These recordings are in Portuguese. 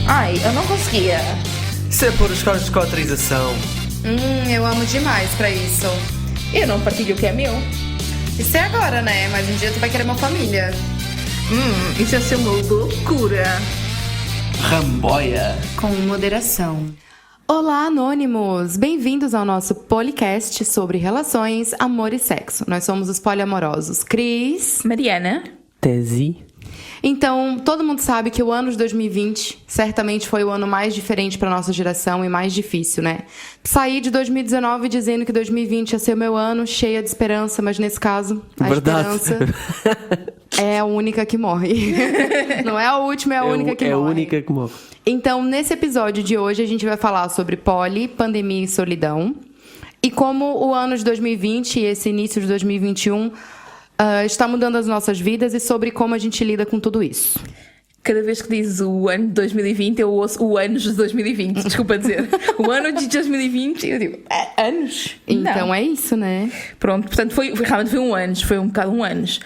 Ai, eu não conseguia. Isso é pôr os carros de cotrização. Eu amo demais pra isso. Eu não partilho o que é meu. Isso é agora, né? Mas um dia tu vai querer uma família. Isso ia ser uma loucura. Ramboia. Com moderação. Olá, anônimos! Bem-vindos ao nosso podcast sobre relações, amor e sexo. Nós somos os poliamorosos Cris, Mariana. Tese. Então, todo mundo sabe que o ano de 2020 certamente foi o ano mais diferente para nossa geração e mais difícil, né? Saí de 2019 dizendo que 2020 ia ser o meu ano, cheia de esperança, mas nesse caso, a esperança é a única que morre. Não é a última, é a única que morre. É a única que morre. Então, nesse episódio de hoje, a gente vai falar sobre poli, pandemia e solidão. E como o ano de 2020 e esse início de 2021 está mudando as nossas vidas e sobre como a gente lida com tudo isso. Cada vez que dizes o ano de 2020, eu ouço o anos de 2020. Desculpa dizer. O ano de 2020, eu digo, anos? Então Não. é isso, né? Pronto, portanto, realmente foi um anos. Foi um bocado um anos.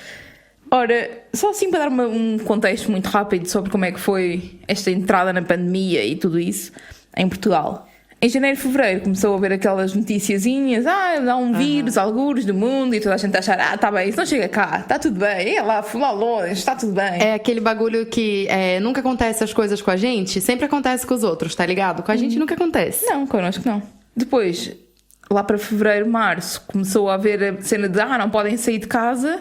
Ora, só assim para dar um contexto muito rápido sobre como é que foi esta entrada na pandemia e tudo isso em Portugal. Em janeiro e fevereiro começou a haver aquelas noticiazinhas, dá um vírus, algures do mundo, e toda a gente a achar, tá bem, isso não chega cá, está tudo bem, é lá, fumar longe, está tudo bem. É aquele bagulho que nunca acontece as coisas com a gente, sempre acontece com os outros, tá ligado? Com a gente nunca acontece. Não, connosco não. Depois, lá para fevereiro, março, começou a haver a cena de, não podem sair de casa.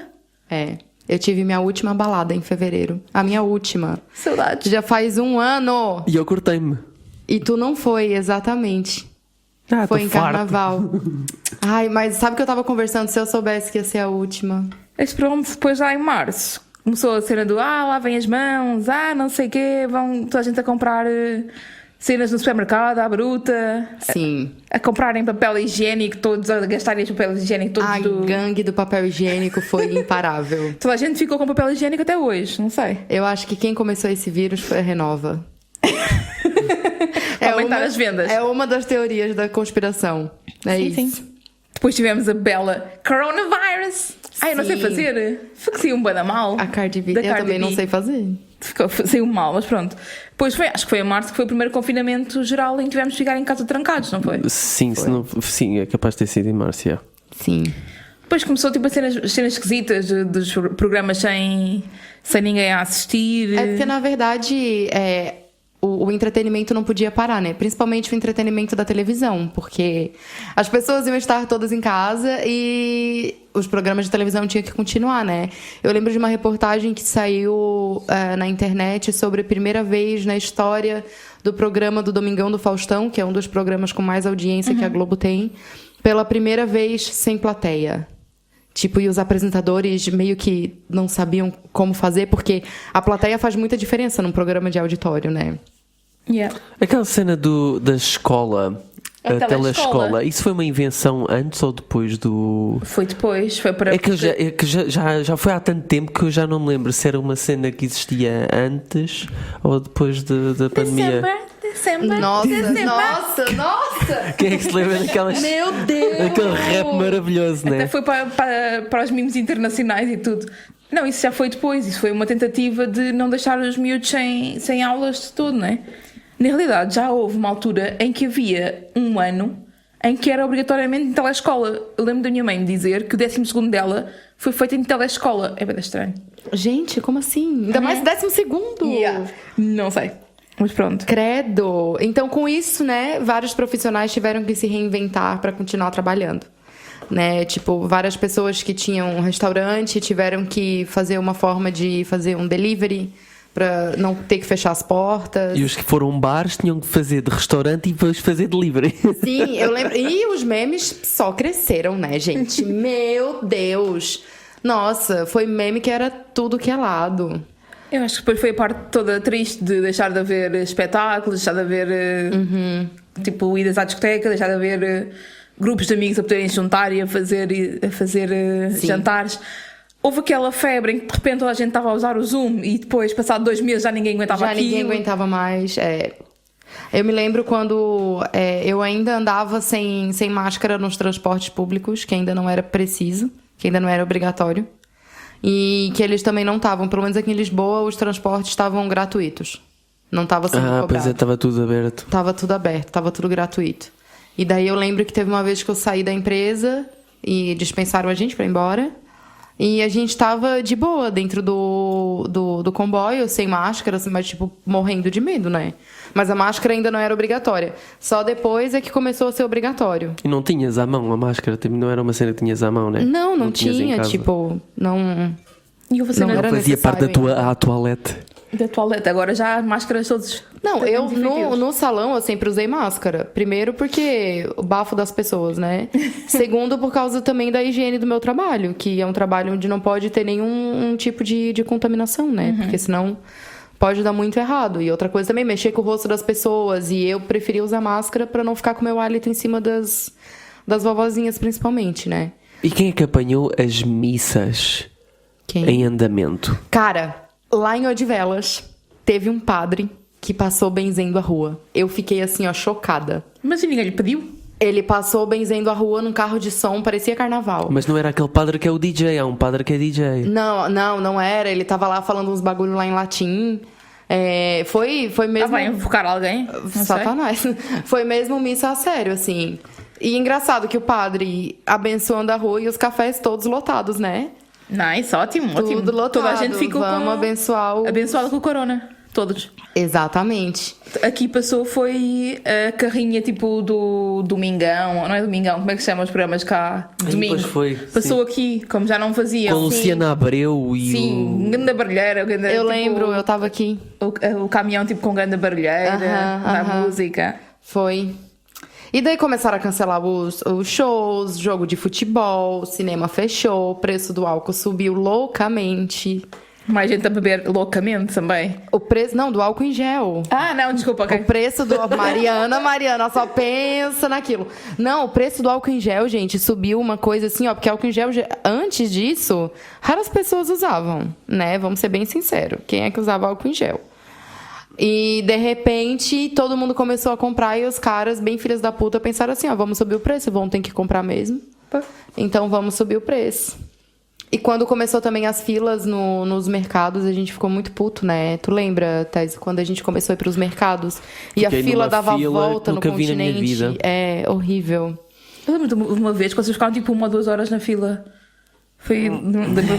Eu tive minha última balada em fevereiro. A minha última. Saudades. Já faz um ano. E eu cortei-me. E tu não foi, exatamente. Foi em carnaval. Ai, mas sabe que eu tava conversando, se eu soubesse que ia ser a última. Mas pronto, depois já em março, começou a cena do, lavem as mãos, não sei o quê, vão toda a gente a comprar cenas no supermercado, à bruta. Sim. A comprarem papel higiênico, todos a gastarem papel higiênico todos A gangue do papel higiênico foi imparável. Toda a gente ficou com papel higiênico até hoje, não sei. Eu acho que quem começou esse vírus foi a Renova. Aumentar as vendas. É uma das teorias da conspiração. Isso. Sim. Depois tivemos a bela Coronavirus. Eu não sei fazer. Saiu um bada mal. A Cardi B. Eu também não sei fazer. Saiu mal, mas pronto. Depois acho que foi em março que foi o primeiro confinamento geral em que tivemos de ficar em casa trancados, não foi? Sim, sim, é capaz de ter sido em março, Sim. Depois começou tipo a cenas esquisitas dos programas sem ninguém a assistir. É porque, na verdade, o entretenimento não podia parar, né? Principalmente o entretenimento da televisão, porque as pessoas iam estar todas em casa e os programas de televisão tinham que continuar, né? Eu lembro de uma reportagem que saiu na internet sobre a primeira vez na história do programa do Domingão do Faustão, que é um dos programas com mais audiência que a Globo tem, pela primeira vez sem plateia. Tipo, e os apresentadores meio que não sabiam como fazer, porque a plateia faz muita diferença num programa de auditório, né? Aquela cena da escola, a telescola, isso foi uma invenção antes ou depois do... Foi depois, foi para... É que já foi há tanto tempo que eu já não me lembro se era uma cena que existia antes ou depois da pandemia. December. Nossa! Quem é que se lembra daquelas... Meu Deus! Aquele rap maravilhoso, né? Até foi para os memes internacionais e tudo. Não, isso já foi depois. Isso foi uma tentativa de não deixar os miúdos sem aulas de tudo, não é? Na realidade, já houve uma altura em que havia um ano em que era obrigatoriamente em telescola. Eu lembro da minha mãe me dizer que o 12º dela foi feito em telescola. É bem estranho. Gente, como assim? Ainda mais 12º? Não sei. Mas pronto. Credo! Então, com isso, né, vários profissionais tiveram que se reinventar para continuar trabalhando. Né? Tipo, várias pessoas que tinham um restaurante tiveram que fazer uma forma de fazer um delivery para não ter que fechar as portas. E os que foram bares tinham que fazer de restaurante e depois fazer delivery. Sim, eu lembro. E os memes só cresceram, né, gente? Meu Deus! Nossa, foi meme que era tudo que é lado. Eu acho que depois foi a parte toda triste de deixar de haver espetáculos, deixar de haver tipo idas à discoteca, deixar de haver grupos de amigos a poderem se juntar e a fazer jantares. Houve aquela febre em que de repente toda a gente estava a usar o Zoom e depois, passado 2 meses, já ninguém aguentava aquilo. Já ninguém aguentava mais. Eu me lembro quando eu ainda andava sem máscara nos transportes públicos, que ainda não era preciso, que ainda não era obrigatório. E que eles também não estavam, pelo menos aqui em Lisboa, os transportes estavam gratuitos. Não tava sendo cobrado. Pois é, estava tudo aberto. Tava tudo aberto, tava tudo gratuito. E daí eu lembro que teve uma vez que eu saí da empresa e dispensaram a gente pra ir embora. E a gente tava de boa dentro do comboio, sem máscara, mas, tipo, morrendo de medo, né? Mas a máscara ainda não era obrigatória. Só depois é que começou a ser obrigatório. E não tinhas à mão a máscara? Tipo, não era uma cena que tinhas à mão, né? Não tinhas em tinha, casa. tipo, não... E você Não não era era Fazia parte da necessário tua toalete. da toalete. Agora já as máscaras todos. Não, têm eu definitivos. no salão eu sempre usei máscara. Primeiro porque o bafo das pessoas, né? Segundo, por causa também da higiene do meu trabalho, que é um trabalho onde não pode ter nenhum tipo de contaminação, né? Porque senão pode dar muito errado. E outra coisa também, mexer com o rosto das pessoas. E eu preferi usar máscara pra não ficar com o meu hálito em cima das vovozinhas, principalmente, né? E quem é que apanhou as missas Quem? em andamento? Cara, lá em Odivelas, teve um padre que passou benzendo a rua. Eu fiquei assim, ó, chocada. Mas e ninguém lhe pediu? Ele passou benzendo a rua num carro de som, parecia carnaval. Mas não era aquele padre que é o DJ, há um padre que é DJ. Não era. Ele tava lá falando uns bagulho lá em latim. Foi mesmo... Vai invocar alguém? Não sei. Satanás. Foi mesmo missa a sério, assim. E engraçado que o padre abençoando a rua e os cafés todos lotados, né? Nice, ótimo, ótimo. Tudo lotado. Toda a gente ficou Vamos abençoar o... abençoada com o corona. Todos. Exatamente. Aqui passou foi a carrinha tipo do Domingão, não é Domingão, como é que se chama os programas cá? Domingo. Pois foi, Passou aqui, como já não faziam. Com a Luciana Abreu e Sim, ganda barulheira. Eu lembro, eu tava aqui. O caminhão tipo com ganda barulheira, da música. Foi. E daí começaram a cancelar os shows, jogo de futebol, cinema fechou, o preço do álcool subiu loucamente. Mais gente a beber loucamente também. O preço, não, do álcool em gel. Ah, não, desculpa, ok. O preço do... Mariana, só pensa naquilo. Não, o preço do álcool em gel, gente, subiu uma coisa assim, ó, porque álcool em gel, antes disso, raras pessoas usavam, né? Vamos ser bem sinceros. Quem é que usava álcool em gel? E, de repente, todo mundo começou a comprar e os caras, bem filhas da puta, pensaram assim, ó, vamos subir o preço, vão ter que comprar mesmo. Então, vamos subir o preço. E quando começou também as filas nos mercados, a gente ficou muito puto, né? Tu lembra, Thais, quando a gente começou a ir pros mercados e a fila dava a volta no continente? É horrível. Eu lembro de uma vez que vocês ficaram tipo 1 ou 2 horas na fila. Foi...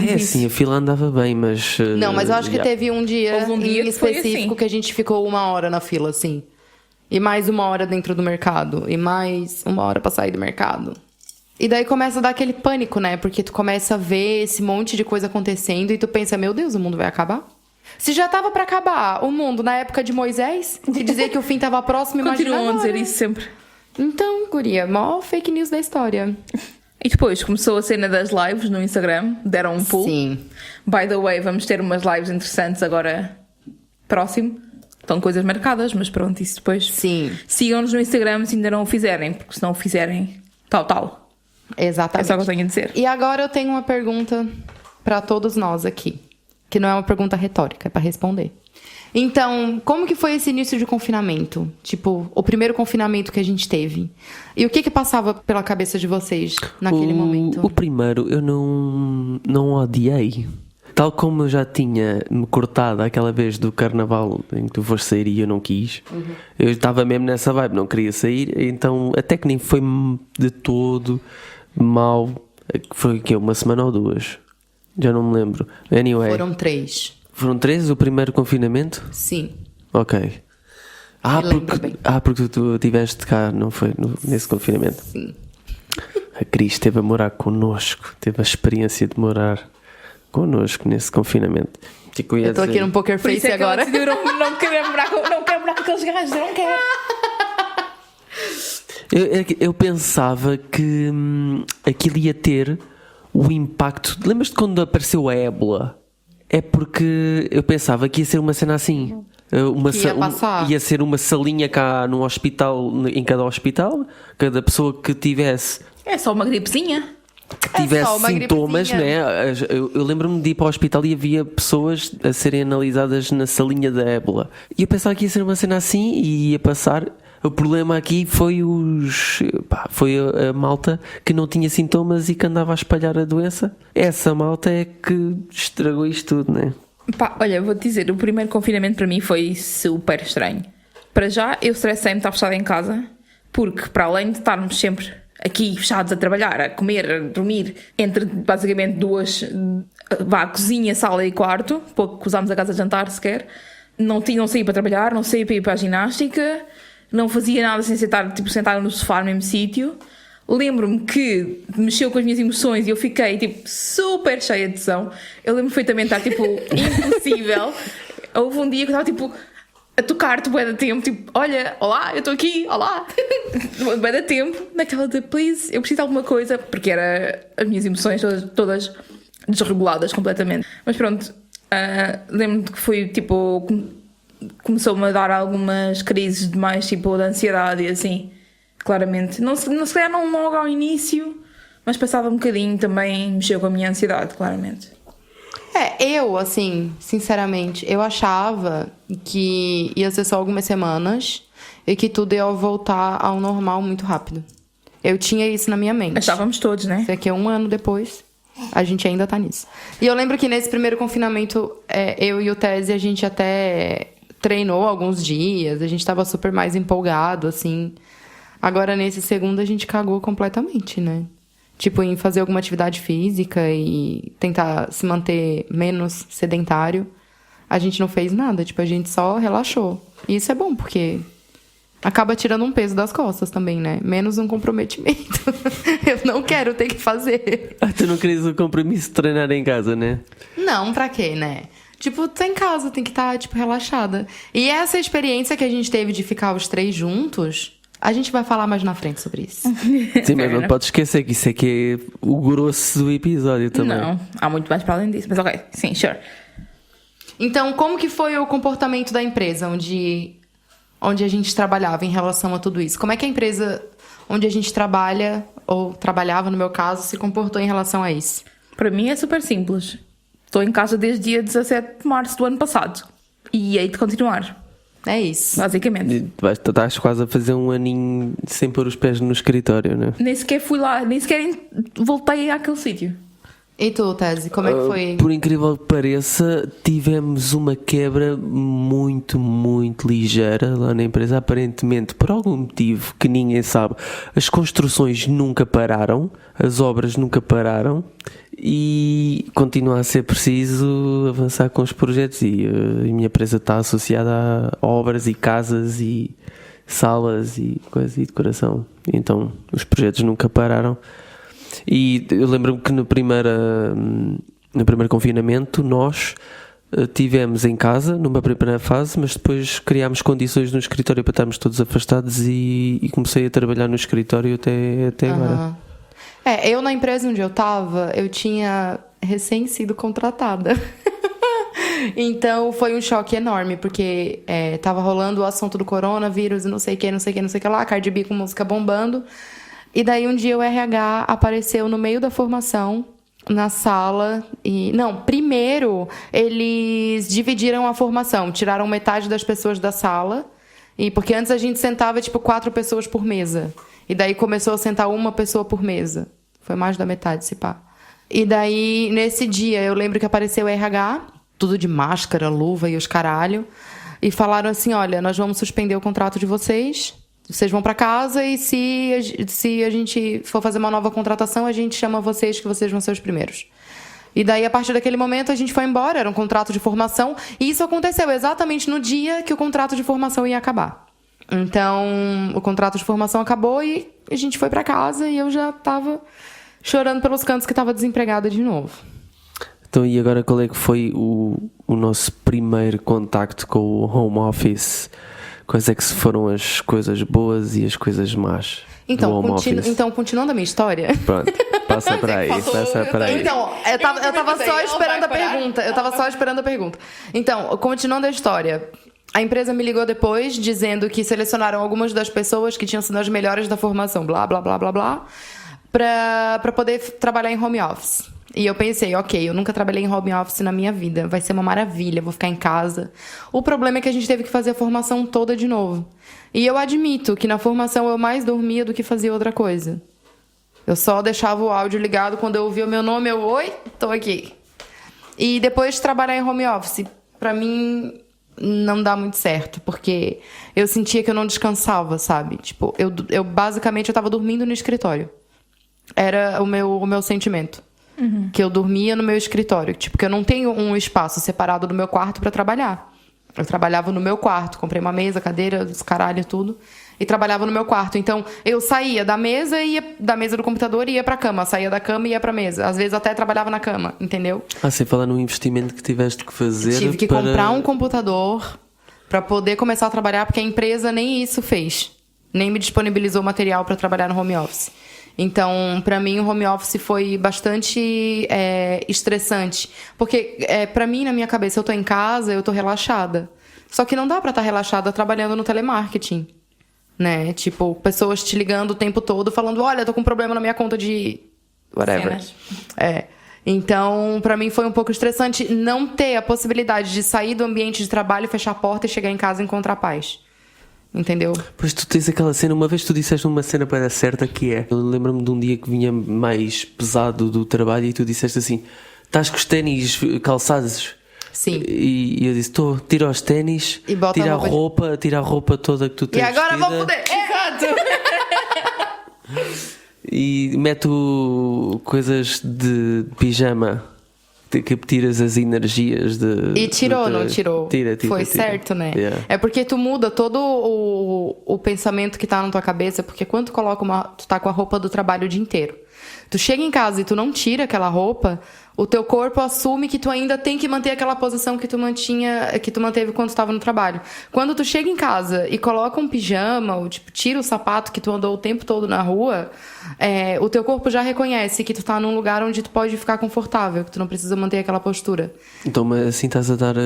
É assim, a fila andava bem, mas... Não, mas eu acho que yeah. teve um dia Houve um dia em que foi específico assim. que a gente ficou 1 hora na fila, assim. E mais 1 hora dentro do mercado. E mais 1 hora pra sair do mercado. E daí começa a dar aquele pânico, né? Porque tu começa a ver esse monte de coisa acontecendo e tu pensa, meu Deus, o mundo vai acabar? Se já tava pra acabar o mundo na época de Moisés, que dizia que o fim tava próximo, imagina Continuam a agora. dizer isso sempre. Então, guria, maior fake news da história. E depois começou a cena das lives no Instagram, deram um pull. Sim. By the way, vamos ter umas lives interessantes agora próximo. Estão coisas marcadas, mas pronto, isso depois. Sim. Sigam-nos no Instagram se ainda não o fizerem, porque se não o fizerem, tal. Exatamente. É só o que eu tenho a dizer. E agora eu tenho uma pergunta pra todos nós aqui. Que não é uma pergunta retórica, é pra responder. Então, como que foi esse início de confinamento? Tipo, o primeiro confinamento que a gente teve. E o que passava pela cabeça de vocês naquele momento? O primeiro eu não odiei. Tal como eu já tinha me cortado aquela vez do carnaval em que tu foste sair e eu não quis, eu estava mesmo nessa vibe, não queria sair, então até que nem foi de todo mal. Foi que 1 semana ou 2? Já não me lembro. Anyway. Foram 3. Foram 3 o primeiro confinamento? Sim. Ok. Porque tu estiveste cá, não foi? Nesse confinamento? Sim. A Cris esteve a morar connosco, teve a experiência de morar connosco nesse confinamento. Eu tô aqui no Poker Por isso Face é que agora. não quero morar com aqueles gajos, eu não quero. Eu pensava que aquilo ia ter o impacto. Lembras-te quando apareceu a ébola? É porque eu pensava que ia ser uma cena assim. Ia ser uma salinha cá no hospital, em cada hospital. Cada pessoa que tivesse. É só uma gripezinha. Que tivesse sintomas, né? Eu lembro-me de ir para o hospital e havia pessoas a serem analisadas na salinha da ébola. E eu pensava que ia ser uma cena assim e ia passar. O problema aqui foi foi a malta que não tinha sintomas e que andava a espalhar a doença. Essa malta é que estragou isto tudo, né? Pá, olha, vou-te dizer, o primeiro confinamento para mim foi super estranho. Para já, eu estressei-me estar fechada em casa, porque para além de estarmos sempre aqui fechados a trabalhar, a comer, a dormir, entre basicamente duas, cozinha, sala e quarto, pouco que usámos a casa de jantar sequer, não saía para trabalhar, não saía para ir para a ginástica, não fazia nada sem estar tipo, sentada no sofá no mesmo sítio. Lembro-me que mexeu com as minhas emoções e eu fiquei tipo super cheia de tesão. Eu lembro perfeitamente de estar tipo impossível. Houve um dia que eu estava tipo a tocar-te bué de tempo, tipo, olha, olá, eu estou aqui, olá. Bué de tempo, naquela de please, eu preciso de alguma coisa, porque era as minhas emoções todas desreguladas completamente. Mas pronto, lembro-me que foi tipo, começou-me a dar algumas crises de mais tipo de ansiedade e assim. Claramente, não se calhar não logo ao início, mas passava um bocadinho também mexeu com a minha ansiedade, claramente. Eu, assim, sinceramente, eu achava que ia ser só algumas semanas e que tudo ia voltar ao normal muito rápido. Eu tinha isso na minha mente. Estávamos todos, né? Isso aqui é 1 ano depois, a gente ainda tá nisso. E eu lembro que nesse primeiro confinamento, eu e o Tese, a gente até treinou alguns dias, a gente tava super mais empolgado, assim. Agora, nesse segundo, a gente cagou completamente, né? Tipo, em fazer alguma atividade física e tentar se manter menos sedentário. A gente não fez nada, tipo, a gente só relaxou. E isso é bom, porque acaba tirando um peso das costas também, né? Menos um comprometimento. Eu não quero ter que fazer. Tu não querias o compromisso de treinar em casa, né? Não, pra quê, né? Tipo, tá em casa, tem que estar, tipo, relaxada. E essa experiência que a gente teve de ficar os 3 juntos... A gente vai falar mais na frente sobre isso. Sim, mas não pode esquecer que isso é que é o grosso do episódio também. Não, há muito mais para além disso. Mas ok, sim, sure. Então, como que foi o comportamento da empresa onde a gente trabalhava em relação a tudo isso? Como é que a empresa onde a gente trabalha, ou trabalhava no meu caso, se comportou em relação a isso? Para mim é super simples. Estou em casa desde dia 17 de março do ano passado. E hei de continuar. É isso. Basicamente. Estás quase a fazer um aninho sem pôr os pés no escritório, não é? Nem sequer fui lá, nem sequer voltei àquele sítio. E tu, Tese, como é que foi? Por incrível que pareça, tivemos uma quebra muito, muito ligeira lá na empresa. Aparentemente, por algum motivo que ninguém sabe, as construções nunca pararam, as obras nunca pararam e continua a ser preciso avançar com os projetos. E a minha empresa está associada a obras e casas e salas e coisas e decoração. Então, os projetos nunca pararam. E eu lembro-me que no primeiro confinamento nós tivemos em casa numa primeira fase, mas depois criámos condições no escritório para estarmos todos afastados e comecei a trabalhar no escritório até agora. Eu na empresa onde eu estava, eu tinha recém sido contratada. Então foi um choque enorme, porque tava rolando o assunto do coronavírus e não sei o que lá, Cardi B com música bombando. E daí um dia o RH apareceu no meio da formação, na sala, e... Não, primeiro eles dividiram a formação, tiraram metade das pessoas da sala, porque antes a gente sentava, tipo, 4 pessoas por mesa. E daí começou a sentar 1 pessoa por mesa. Foi mais da metade, se pá. E daí, nesse dia, eu lembro que apareceu o RH, tudo de máscara, luva e os caralho, e falaram assim, olha, nós vamos suspender o contrato de vocês... Vocês vão para casa e se a gente for fazer uma nova contratação, a gente chama vocês, que vocês vão ser os primeiros. E daí, a partir daquele momento, a gente foi embora. Era um contrato de formação. E isso aconteceu exatamente no dia que o contrato de formação ia acabar. Então, o contrato de formação acabou e a gente foi para casa. E eu já estava chorando pelos cantos que estava desempregada de novo. Então, e agora qual é que foi o nosso primeiro contacto com o home office? Quais é que foram as coisas boas e as coisas más? Então, continuando a minha história. Pronto, passa para aí. Então, eu tava só esperando a pergunta. Então, continuando a história. A empresa me ligou depois, dizendo que selecionaram algumas das pessoas que tinham sido as melhores da formação, blá, blá, blá, blá, blá, pra poder trabalhar em home office. E eu pensei, ok, eu nunca trabalhei em home office na minha vida, vai ser uma maravilha, vou ficar em casa. O problema é que a gente teve que fazer a formação toda de novo. E eu admito que na formação eu mais dormia do que fazia outra coisa. Eu só deixava o áudio ligado quando eu ouvia o meu nome, oi, tô aqui. E depois trabalhar em home office, pra mim, não dá muito certo. Porque eu sentia que eu não descansava, sabe? Tipo, eu basicamente eu tava dormindo no escritório. Era o meu sentimento. Que eu dormia no meu escritório. Tipo, que eu não tenho um espaço separado do meu quarto pra trabalhar. Eu trabalhava no meu quarto. Comprei uma mesa, cadeira, os caralho, tudo. E trabalhava no meu quarto. Então, eu saía da mesa, ia da mesa do computador e ia pra cama. Saía da cama e ia pra mesa. Às vezes até trabalhava na cama, entendeu? Sem falar no investimento que tiveste que fazer. Tive que comprar um computador pra poder começar a trabalhar, porque a empresa nem isso fez. Nem me disponibilizou material pra trabalhar no home office. Então, pra mim, o home office foi bastante estressante. Porque, pra mim, na minha cabeça, eu tô em casa, eu tô relaxada. Só que não dá pra estar relaxada trabalhando no telemarketing. Né? Tipo, pessoas te ligando o tempo todo, falando, olha, eu tô com um problema na minha conta de... whatever. Então, pra mim foi um pouco estressante não ter a possibilidade de sair do ambiente de trabalho, fechar a porta e chegar em casa e encontrar paz. Entendeu? Pois tu tens aquela cena, uma vez tu disseste uma cena para certa que é, eu lembro-me de um dia que vinha mais pesado do trabalho e tu disseste assim, estás com os ténis calçados? Sim. E eu disse, tira os ténis, tira a roupa toda que tu tens. E agora vestida, vou foder. Exato! E mete coisas de pijama que tiras as energias de... E tirou, não tirou? Tira. Foi certo, né? Yeah. É porque tu muda todo o pensamento que tá na tua cabeça, porque quando tu tá com a roupa do trabalho o dia inteiro. Tu chega em casa e tu não tira aquela roupa, o teu corpo assume que tu ainda tem que manter aquela posição que tu manteve quando tu estava no trabalho. Quando tu chega em casa e coloca um pijama, ou tipo, tira o sapato que tu andou o tempo todo na rua, o teu corpo já reconhece que tu tá num lugar onde tu pode ficar confortável, que tu não precisa manter aquela postura. Então, mas assim estás a dar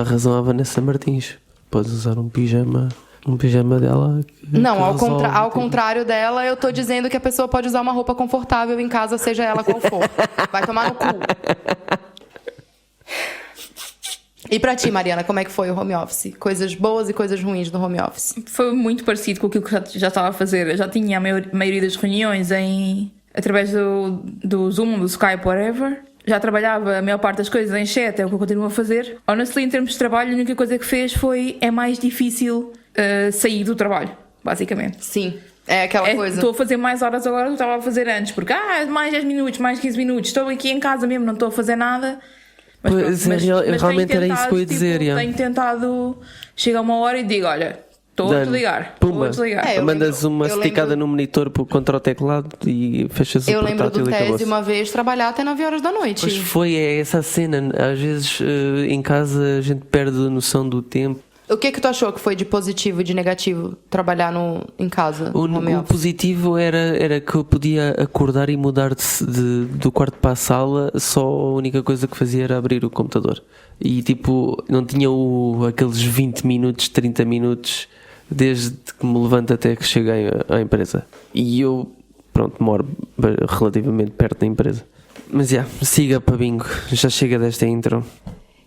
razão à Vanessa Martins. Podes usar um pijama dela. Não, ao contrário dela, eu tô dizendo que a pessoa pode usar uma roupa confortável em casa, seja ela qual for. Vai tomar no cu. E pra ti, Mariana, como é que foi o home office? Coisas boas e coisas ruins do home office? Foi muito parecido com aquilo que já estava a fazer. Eu já tinha a maioria das reuniões através do Zoom, do Skype, whatever. Já trabalhava a maior parte das coisas em chat, é o que eu continuo a fazer. Honestly, em termos de trabalho, a única coisa que fez é mais difícil sair do trabalho, basicamente. Sim, é aquela coisa. Estou a fazer mais horas agora do que estava a fazer antes, porque mais 10 minutos, mais 15 minutos, estou aqui em casa mesmo, não estou a fazer nada. Mas, pois, mas realmente era isso que eu ia dizer. Tenho tentado chegar uma hora e digo, olha, estou a desligar. Mandas uma esticada no monitor contra o teclado e fechas o portátil. Eu lembro do Tese de uma vez trabalhar até 9 horas da noite. Pois é essa cena. Às vezes em casa a gente perde a noção do tempo. O que tu achou que foi de positivo e de negativo trabalhar em casa? O positivo era que eu podia acordar e mudar do quarto para a sala, só a única coisa que fazia era abrir o computador. E tipo, não tinha aqueles 20 minutos, 30 minutos desde que me levanto até que cheguei à empresa. E eu, moro relativamente perto da empresa. Mas siga para bingo, já chega desta intro.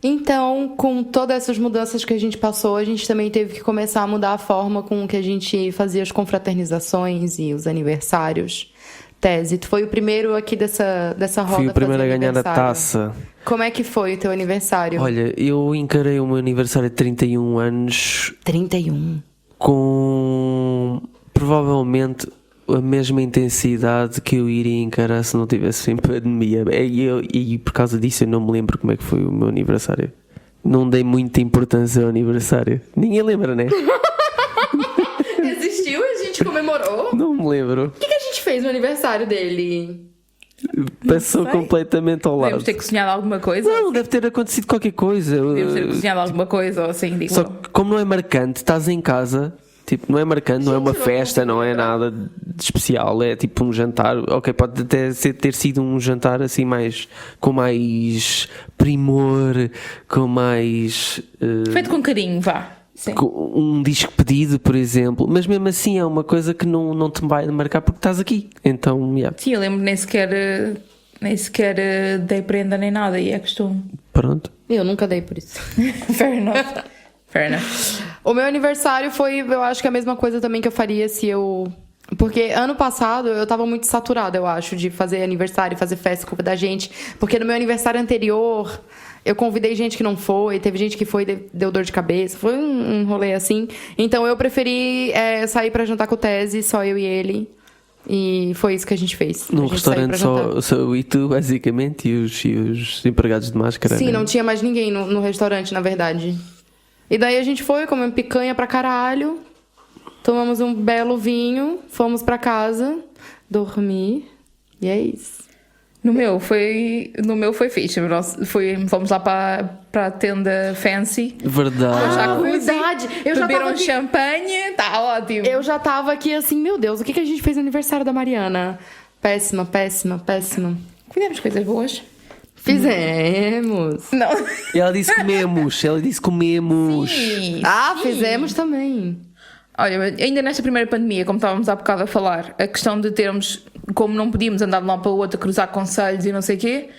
Então, com todas essas mudanças que a gente passou, a gente também teve que começar a mudar a forma com que a gente fazia as confraternizações e os aniversários. Tese, tu foi o primeiro aqui dessa roda. Fui o primeiro a ganhar a taça. Como é que foi o teu aniversário? Olha, eu encarei o meu aniversário de 31 anos... 31? Com provavelmente a mesma intensidade que eu iria encarar se não tivesse em pandemia. E por causa disso eu não me lembro como é que foi o meu aniversário. Não dei muita importância ao aniversário. Ninguém lembra, né? Existiu e a gente comemorou? Não me lembro. O que a gente fez no aniversário dele? Passou completamente ao lado. Devemos ter cozinhado alguma coisa? Não, deve ter acontecido qualquer coisa. Devemos ter cozinhado alguma coisa ou assim, digo. Só que como não é marcante, estás em casa... Tipo, não é marcante, não é uma festa, não é nada de especial, é tipo um jantar. Ok, pode até ter sido um jantar assim com mais primor, com mais... feito com carinho, vá. Sim. Um disco pedido, por exemplo. Mas mesmo assim é uma coisa que não te vai marcar porque estás aqui. Então, Sim, eu lembro nem sequer dei prenda nem nada e é costume. Pronto. Eu nunca dei por isso. Fair enough. O meu aniversário foi, eu acho que a mesma coisa também que eu faria se eu Porque ano passado eu tava muito saturada, eu acho, de fazer aniversário, fazer festa, culpa da gente. Porque no meu aniversário anterior, eu convidei gente que não foi, teve gente que foi e deu dor de cabeça. Foi um rolê assim. Então eu preferi sair pra jantar com o Tese, só eu e ele. E foi isso que a gente fez. Num restaurante só eu e tu, basicamente, e os empregados de máscara. Sim, né? não tinha mais ninguém no restaurante, na verdade. E daí a gente foi, comemos picanha pra caralho. Tomamos um belo vinho, fomos pra casa, dormir, e é isso. No meu foi fixe. Fomos lá pra tenda fancy. Verdade. Verdade. Beberam champanhe, tá ótimo. Eu já tava aqui assim, meu Deus, o que a gente fez no aniversário da Mariana? Péssima. Fizemos coisas boas. Fizemos. Não. E ela disse comemos. Sim, Fizemos também. Olha, ainda nesta primeira pandemia, como estávamos há bocado a falar, a questão de termos, como não podíamos andar de um lado para o outro, cruzar conselhos e não sei o quê,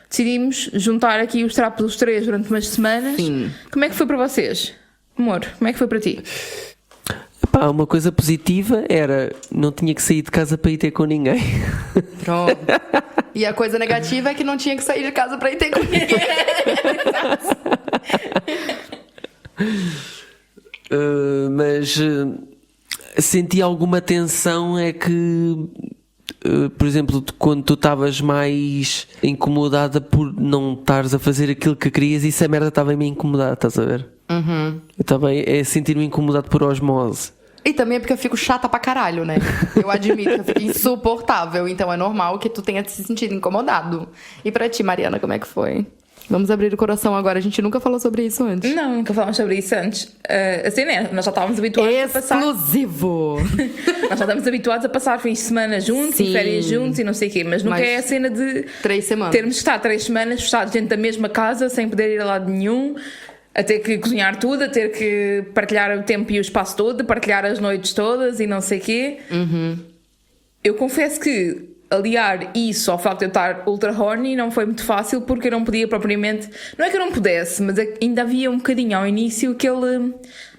decidimos juntar aqui os trapos dos três durante umas semanas. Sim. Como é que foi para vocês? Amor, como é que foi para ti? Epá, uma coisa positiva era não tinha que sair de casa para ir ter com ninguém. Pronto. E a coisa negativa é que não tinha que sair de casa pra ir ter com ninguém. Mas senti alguma tensão é que, por exemplo, quando tu estavas mais incomodada por não estares a fazer aquilo que querias, isso a merda estava-me a incomodar, estás a ver? Uhum. Eu também sentir-me incomodado por osmose. E também é porque eu fico chata pra caralho, né? Eu admito que eu fico insuportável, então é normal que tu tenha se sentido incomodado. E pra ti, Mariana, como é que foi? Vamos abrir o coração agora, a gente nunca falou sobre isso antes. Não, nunca falamos sobre isso antes. Assim, né? Nós já estávamos habituados a passar... Exclusivo! Nós já estamos habituados a passar fins de semana juntos Sim. e férias juntos e não sei o quê, mas nunca é a cena de 3 semanas. termos que estar 3 semanas fechados dentro da mesma casa sem poder ir a lado nenhum, a ter que cozinhar tudo, a ter que partilhar o tempo e o espaço todo, partilhar as noites todas e não sei o quê. Uhum. Eu confesso que aliar isso ao facto de eu estar ultra horny não foi muito fácil, porque eu não podia propriamente... Não é que eu não pudesse, mas ainda havia um bocadinho ao início aquele...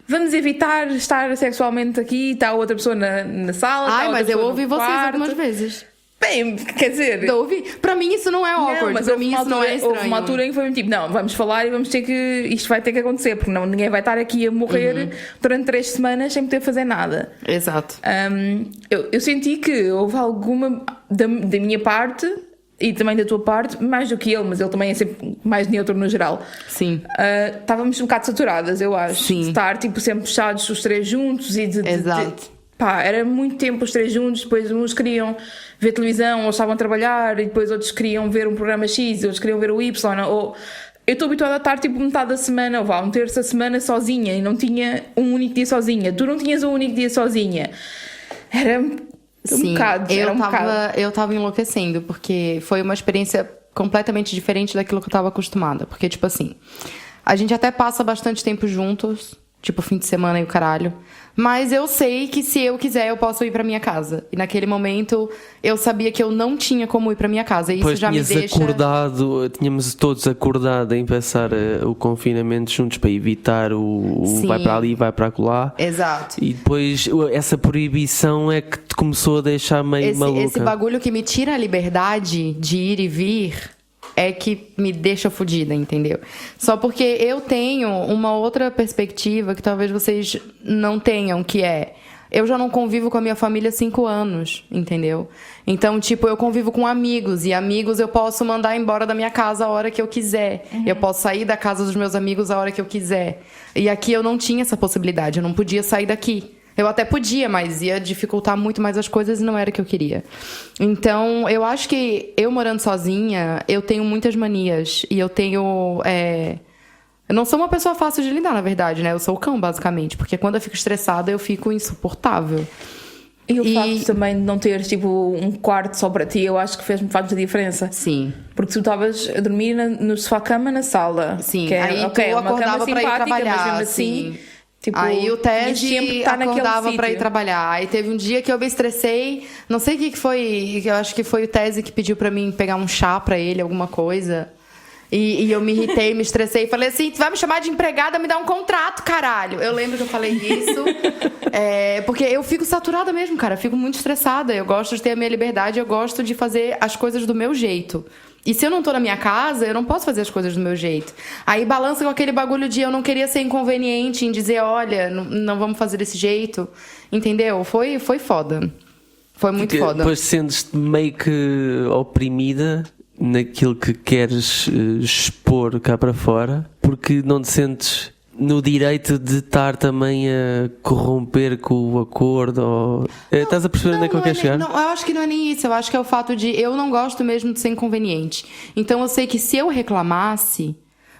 Vamos evitar estar sexualmente aqui, está outra pessoa na sala. Ai, mas eu ouvi vocês quarto. algumas vezes. Bem, quer dizer... Eu ouvi. Pra mim isso não é awkward, Não, mas pra mim isso não é estranho. houve uma altura em que foi tipo, não, vamos falar e vamos ter que... Isto vai ter que acontecer, porque não, ninguém vai estar aqui a morrer durante 3 semanas sem poder fazer nada. Exato. Eu senti que houve alguma da minha parte e também da tua parte, mais do que ele, mas ele também é sempre mais neutro no geral. Sim. Estávamos um bocado saturadas, eu acho. Sim. De estar tipo sempre fechados os 3 juntos e Exato. Pá, era muito tempo os 3 juntos, depois uns queriam ver televisão, ou estavam a trabalhar, e depois outros queriam ver um programa X, outros queriam ver o Y, ou... Eu estou habituada a estar tipo metade da semana, ou um terço da semana sozinha, e não tinha um único dia sozinha. Tu não tinhas um único dia sozinha. Era um bocado. Eu tava enlouquecendo, porque foi uma experiência completamente diferente daquilo que eu tava acostumada. Porque, tipo assim, a gente até passa bastante tempo juntos, tipo fim de semana e o caralho. Mas eu sei que se eu quiser, eu posso ir pra minha casa. E naquele momento, eu sabia que eu não tinha como ir pra minha casa. E isso Pois já me deixa... tínhamos todos acordado em passar o confinamento juntos para evitar o Sim. vai para ali, vai para acolá. Exato. E depois essa proibição é que te começou a deixar meio maluca. Esse bagulho que me tira a liberdade de ir e vir é que me deixa fodida, entendeu? Só porque eu tenho uma outra perspectiva que talvez vocês não tenham, que é... Eu já não convivo com a minha família há 5 anos, entendeu? Então, tipo, eu convivo com amigos. E amigos eu posso mandar embora da minha casa a hora que eu quiser. Eu posso sair da casa dos meus amigos a hora que eu quiser. E aqui eu não tinha essa possibilidade. Eu não podia sair daqui. Eu até podia, mas ia dificultar muito mais as coisas e não era o que eu queria. Então, eu acho que eu morando sozinha, eu tenho muitas manias. E eu tenho... Eu não sou uma pessoa fácil de lidar, na verdade, né? Eu sou o cão, basicamente. Porque quando eu fico estressada, eu fico insuportável. E o facto também de não ter, tipo, um quarto só para ti, eu acho que faz muita diferença. Sim. Porque tu estavas a dormir no sofá-cama na sala. Sim, que aí tu acordava para ir trabalhar, mas mesmo assim... Tipo, aí o Ted acordava pra ir sítio. trabalhar. Aí teve um dia que eu me estressei. Não sei o que foi. Eu acho que foi o Tese que pediu pra mim pegar um chá pra ele, alguma coisa. E eu me irritei, me estressei e falei assim: tu vai me chamar de empregada, me dá um contrato, caralho. Eu lembro que eu falei isso. Porque eu fico saturada mesmo, cara. Eu fico muito estressada. Eu gosto de ter a minha liberdade, eu gosto de fazer as coisas do meu jeito. E se eu não tô na minha casa, eu não posso fazer as coisas do meu jeito. Aí balança com aquele bagulho de eu não queria ser inconveniente em dizer, olha, não vamos fazer desse jeito. Entendeu? Foi foda. Foi muito foda. Depois sentes-te meio que oprimida naquilo que queres expor cá para fora, porque não te sentes no direito de estar também a corromper com o acordo. Estás a perceber onde é que eu quero chegar? Não, eu acho que não é nem isso. Eu acho que é o fato de eu não gosto mesmo de ser inconveniente. Então eu sei que se eu reclamasse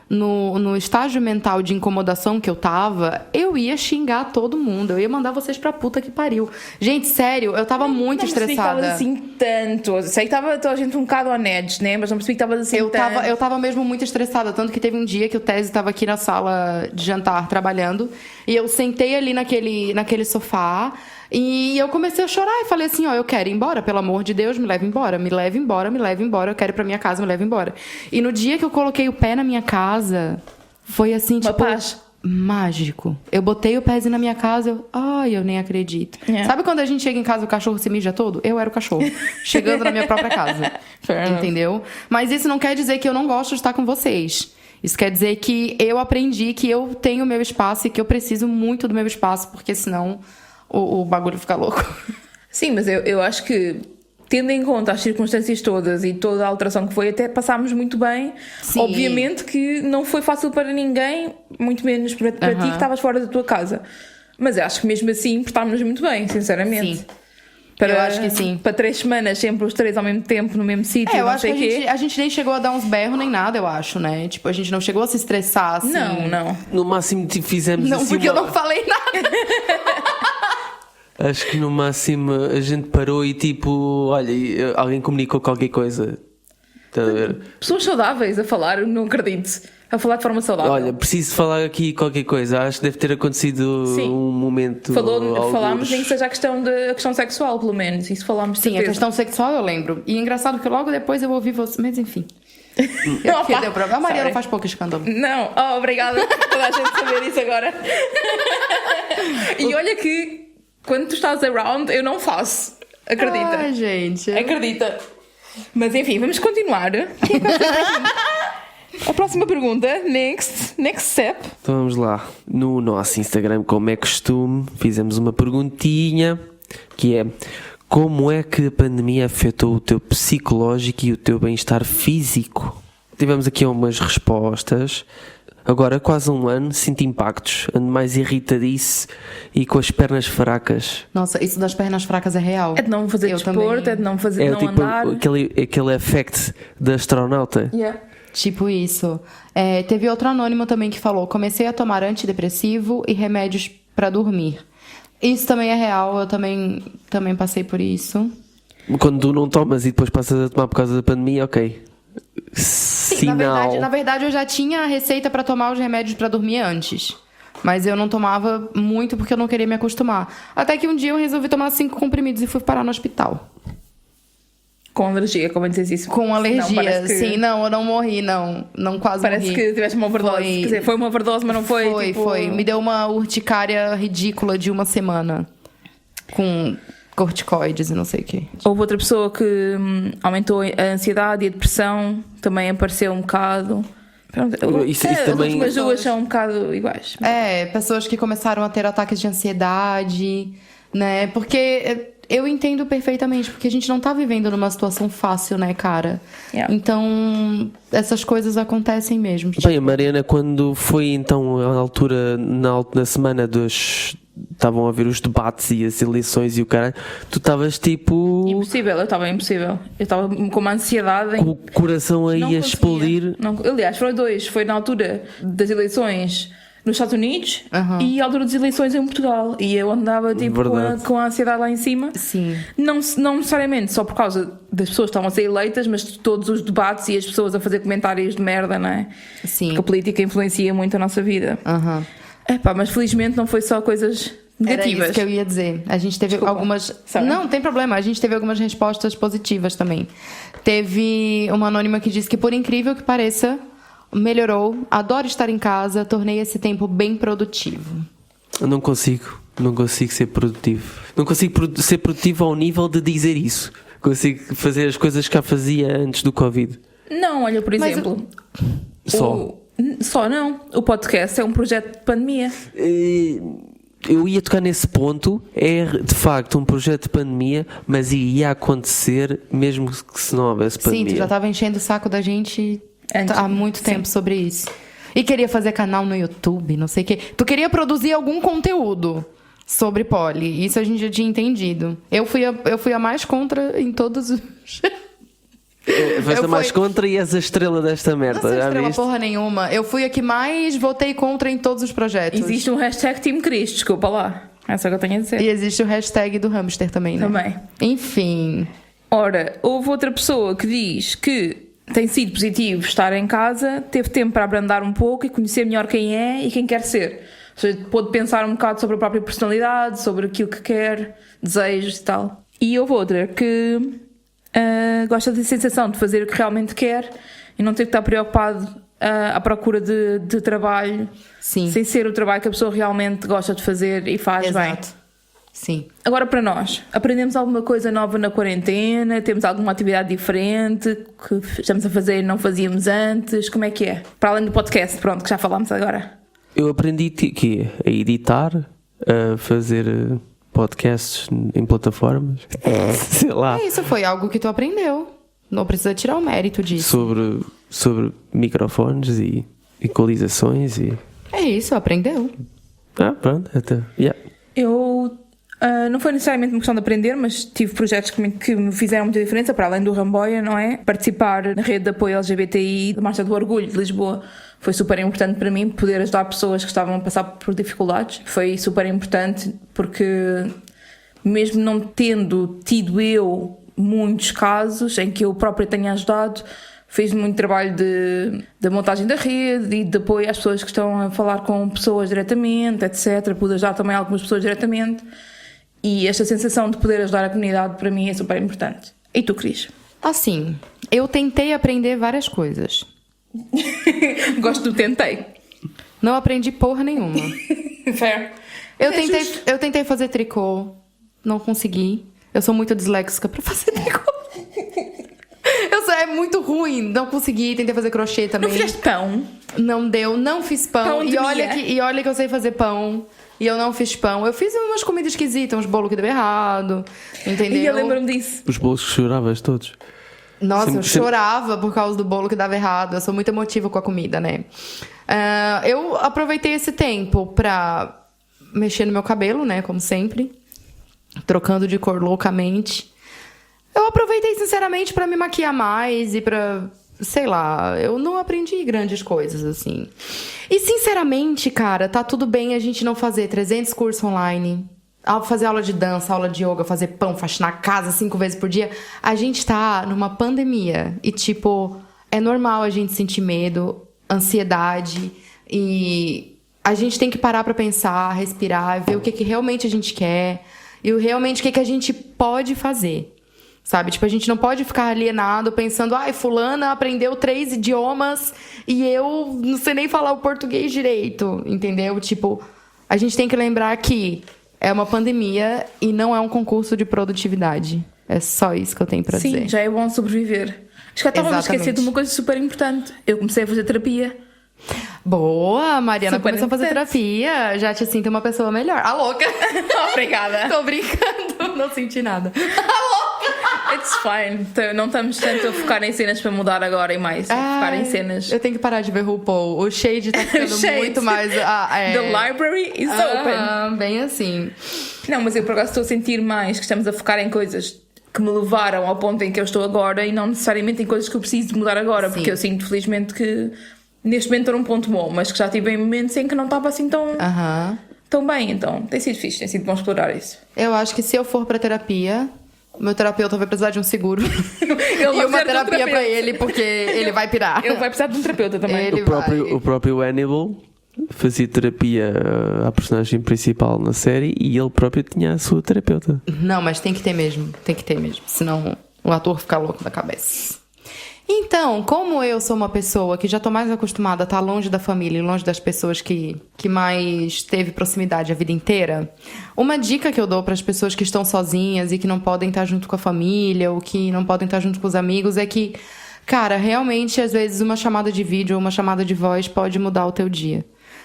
no estágio mental de incomodação que eu tava, eu ia xingar todo mundo. Eu ia mandar vocês pra puta que pariu. Gente, sério, eu tava muito estressada. Não percebi que tavas assim tanto. Sei que tava toda a gente um bocado honesto, né? Mas não percebi que tavas assim tanto. Eu tava mesmo muito estressada. Tanto que teve um dia que o Tese tava aqui na sala de jantar trabalhando. E eu sentei ali naquele sofá. E eu comecei a chorar e falei assim, eu quero ir embora, pelo amor de Deus, me leve embora, me leve embora, me leve embora, eu quero ir pra minha casa, me leve embora. E no dia que eu coloquei o pé na minha casa, foi assim, uma paz. Mágico. Eu botei o pezinho na minha casa, eu nem acredito. Sabe quando a gente chega em casa e o cachorro se mija todo? Eu era o cachorro, chegando na minha própria casa. Entendeu? Mas isso não quer dizer que eu não gosto de estar com vocês. Isso quer dizer que eu aprendi que eu tenho o meu espaço e que eu preciso muito do meu espaço, porque senão o bagulho fica louco. Sim, mas eu acho que, tendo em conta as circunstâncias todas e toda a alteração que foi, até passámos muito bem. Sim. Obviamente que não foi fácil para ninguém, muito menos para ti que estavas fora da tua casa. Mas eu acho que mesmo assim portámos-nos muito bem, sinceramente. Sim. Eu acho que sim. Para 3 semanas, sempre os 3 ao mesmo tempo, no mesmo sítio. Eu acho que a gente nem chegou a dar uns berros nem nada, eu acho, né? Tipo, a gente não chegou a se estressar assim. Não. No máximo fizemos não, assim. Não, porque eu não falei nada. Acho que no máximo a gente parou e tipo, olha, alguém comunicou qualquer coisa. Está a ver? Pessoas saudáveis a falar, não acredito. A falar de forma saudável. Olha, preciso falar aqui qualquer coisa. Acho que deve ter acontecido um momento. Falámos nem que seja a questão sexual, pelo menos. Isso falámos. Sim, a questão sexual eu lembro. E é engraçado que logo depois eu ouvi você. Mas enfim. Porque deu problema. A Mariana faz pouco escândalo. Não, obrigada por toda a gente saber isso agora. E olha que quando tu estás around, eu não faço. Acredita. Ai, gente. Acredita. Mas enfim, vamos continuar. A próxima pergunta, next step. Então vamos lá. No nosso Instagram, como é costume, fizemos uma perguntinha que é: como é que a pandemia afetou o teu psicológico e o teu bem-estar físico? Tivemos aqui umas respostas. Agora, quase um ano, sinto impactos. Ando mais irritadiço e com as pernas fracas. Nossa, isso das pernas fracas é real. É de não fazer desporto, também. É de não fazer, não tipo andar. Aquele effect da astronauta. Yeah. Tipo isso. Teve outro anônimo também que falou: comecei a tomar antidepressivo e remédios pra dormir. Isso também é real, eu também passei por isso. Quando tu não tomas e depois passas a tomar por causa da pandemia, ok. Sim, na verdade eu já tinha a receita pra tomar os remédios pra dormir antes. Mas eu não tomava muito porque eu não queria me acostumar. Até que um dia eu resolvi tomar 5 comprimidos e fui parar no hospital. Com alergia, como dizes isso? Com alergia, não, sim. Não, eu não morri, não quase parece morri. Parece que tiveste uma overdose. Quer dizer, foi uma overdose, mas não foi? Foi. Me deu uma urticária ridícula de 1 semana. Com corticoides e não sei o quê. Houve outra pessoa que aumentou a ansiedade e a depressão. Também apareceu um bocado. Isso também... As últimas 2 são um bocado iguais. Pessoas que começaram a ter ataques de ansiedade, né? Porque... eu entendo perfeitamente, porque a gente não tá vivendo numa situação fácil, né, cara? Yeah. Então, essas coisas acontecem mesmo. Bem, a Mariana, quando foi então a altura, na semana dos... estavam a ver os debates e as eleições e o caralho, tu estavas tipo... Impossível, eu estava impossível. Eu estava com uma ansiedade... Com o coração aí a explodir. Aliás, foram 2. Foi na altura das eleições nos Estados Unidos e à altura das eleições em Portugal. E eu andava tipo com a ansiedade lá em cima. Sim. Não necessariamente só por causa das pessoas que estavam a ser eleitas, mas de todos os debates e as pessoas a fazer comentários de merda, não é? Sim. Porque a política influencia muito a nossa vida. Mas felizmente não foi só coisas negativas. Era isso que eu ia dizer. A gente teve algumas... Não, tem problema. A gente teve algumas respostas positivas também. Teve uma anônima que disse que, por incrível que pareça, melhorou, adoro estar em casa, tornei esse tempo bem produtivo. Eu não consigo ser produtivo. Não consigo ser produtivo ao nível de dizer isso. Consigo fazer as coisas que já fazia antes do Covid. Não, olha, por exemplo... Só não. O podcast é um projeto de pandemia. Eu ia tocar nesse ponto. É de facto um projeto de pandemia, mas ia acontecer mesmo que se não houvesse pandemia. Sim, tu já estava enchendo o saco da gente há muito tempo sobre isso. E queria fazer canal no YouTube, não sei o quê. Tu queria produzir algum conteúdo sobre poli. Isso a gente já tinha entendido. Eu fui a mais contra em todos os... Vais a mais contra e és a estrela desta merda. Não sou já estrela viste? porra nenhuma. Eu fui a que mais votei contra em todos os projetos. Existe um hashtag Team Cris, desculpa lá. É só que eu tenho a dizer. E existe o hashtag do hamster também, né? Também. Enfim. Ora, houve outra pessoa que diz que tem sido positivo estar em casa, teve tempo para abrandar um pouco e conhecer melhor quem é e quem quer ser. Ou seja, pôde pensar um bocado sobre a própria personalidade, sobre aquilo que quer, desejos e tal. E houve outra que gosta da sensação de fazer o que realmente quer e não ter que estar preocupado à procura de trabalho. Sim. Sem ser o trabalho que a pessoa realmente gosta de fazer e faz bem. Exato. Sim. Agora, para nós, aprendemos alguma coisa nova na quarentena? Temos alguma atividade diferente que estamos a fazer e não fazíamos antes? Como é que é? Para além do podcast, pronto, que já falámos agora. Eu aprendi a editar, a fazer podcasts em plataformas. Sei lá. Isso foi algo que tu aprendeu. Não precisa tirar o mérito disso. Sobre microfones e equalizações e... É isso, aprendeu. Pronto, até. Yeah. Eu não foi necessariamente uma questão de aprender, mas tive projetos que me fizeram muita diferença, para além do Ramboia, não é? Participar na rede de apoio LGBTI da Marcha do Orgulho de Lisboa foi super importante para mim, poder ajudar pessoas que estavam a passar por dificuldades. Foi super importante porque, mesmo não tendo tido eu muitos casos em que eu própria tenha ajudado, fiz muito trabalho de montagem da rede e de apoio às pessoas que estão a falar com pessoas diretamente, etc. Pude ajudar também algumas pessoas diretamente. E esta sensação de poder ajudar a comunidade para mim é super importante. E tu, Cris? Assim, eu tentei aprender várias coisas. Gosto do tentei. Não aprendi porra nenhuma. Fair. Eu tentei fazer tricô, não consegui. Eu sou muito disléxica pra fazer tricô. É muito ruim, não consegui. Tentei fazer crochê também. Não fizeste pão? Não deu, não fiz pão. Pão de olha que eu sei fazer pão. E eu não fiz pão. Eu fiz umas comidas esquisitas, uns bolos que deu errado. Entendeu? E eu lembro-me disso. Os bolos que choravas todos. Nossa, eu chorava por causa do bolo que dava errado. Eu sou muito emotiva com a comida, né? Eu aproveitei esse tempo pra mexer no meu cabelo, né? Como sempre. Trocando de cor loucamente. Eu aproveitei, sinceramente, pra me maquiar mais e pra... Sei lá, eu não aprendi grandes coisas, assim. E, sinceramente, cara, tá tudo bem a gente não fazer 300 cursos online, fazer aula de dança, aula de yoga, fazer pão, faxinar a casa 5 vezes por dia. A gente tá numa pandemia e, tipo, é normal a gente sentir medo, ansiedade e a gente tem que parar pra pensar, respirar, ver o que realmente a gente quer e realmente o que a gente pode fazer. Sabe? Tipo, a gente não pode ficar alienado pensando, fulana aprendeu 3 idiomas e eu não sei nem falar o português direito, entendeu? Tipo, a gente tem que lembrar que é uma pandemia e não é um concurso de produtividade. É só isso que eu tenho pra dizer. Sim, já é bom sobreviver. Acho que eu estava a esquecer de uma coisa super importante. Eu comecei a fazer terapia. Boa, Mariana Super começou a fazer importante. terapia. Já te sinto uma pessoa melhor. A louca! Obrigada. Tô brincando, não senti nada. It's fine. Então, não estamos tanto a focar em cenas para mudar agora e mais. A focar em cenas. Eu tenho que parar de ver RuPaul. O Shade tá ficando Shade. muito mais... The library is open. Bem assim. Não, mas eu por acaso estou a sentir mais que estamos a focar em coisas que me levaram ao ponto em que eu estou agora e não necessariamente em coisas que eu preciso de mudar agora. Sim. Porque eu sinto, felizmente, que neste momento estou num ponto bom, mas que já tive em momentos em que não estava assim tão bem. Então, tem sido fixe, tem sido bom explorar isso. Eu acho que se eu for pra terapia... Meu terapeuta vai precisar de um seguro. E uma terapia pra ele, porque ele vai pirar. Ele vai precisar de um terapeuta também. O próprio Hannibal fazia terapia à personagem principal na série e ele próprio tinha a sua terapeuta. Não, mas tem que ter mesmo. Tem que ter mesmo. Senão o ator fica louco da cabeça. Então, como eu sou uma pessoa que já tô mais acostumada a estar longe da família e longe das pessoas que mais teve proximidade a vida inteira, uma dica que eu dou para as pessoas que estão sozinhas e que não podem estar junto com a família ou que não podem estar junto com os amigos é que, cara, realmente, às vezes, uma chamada de vídeo ou uma chamada de voz pode mudar o teu dia.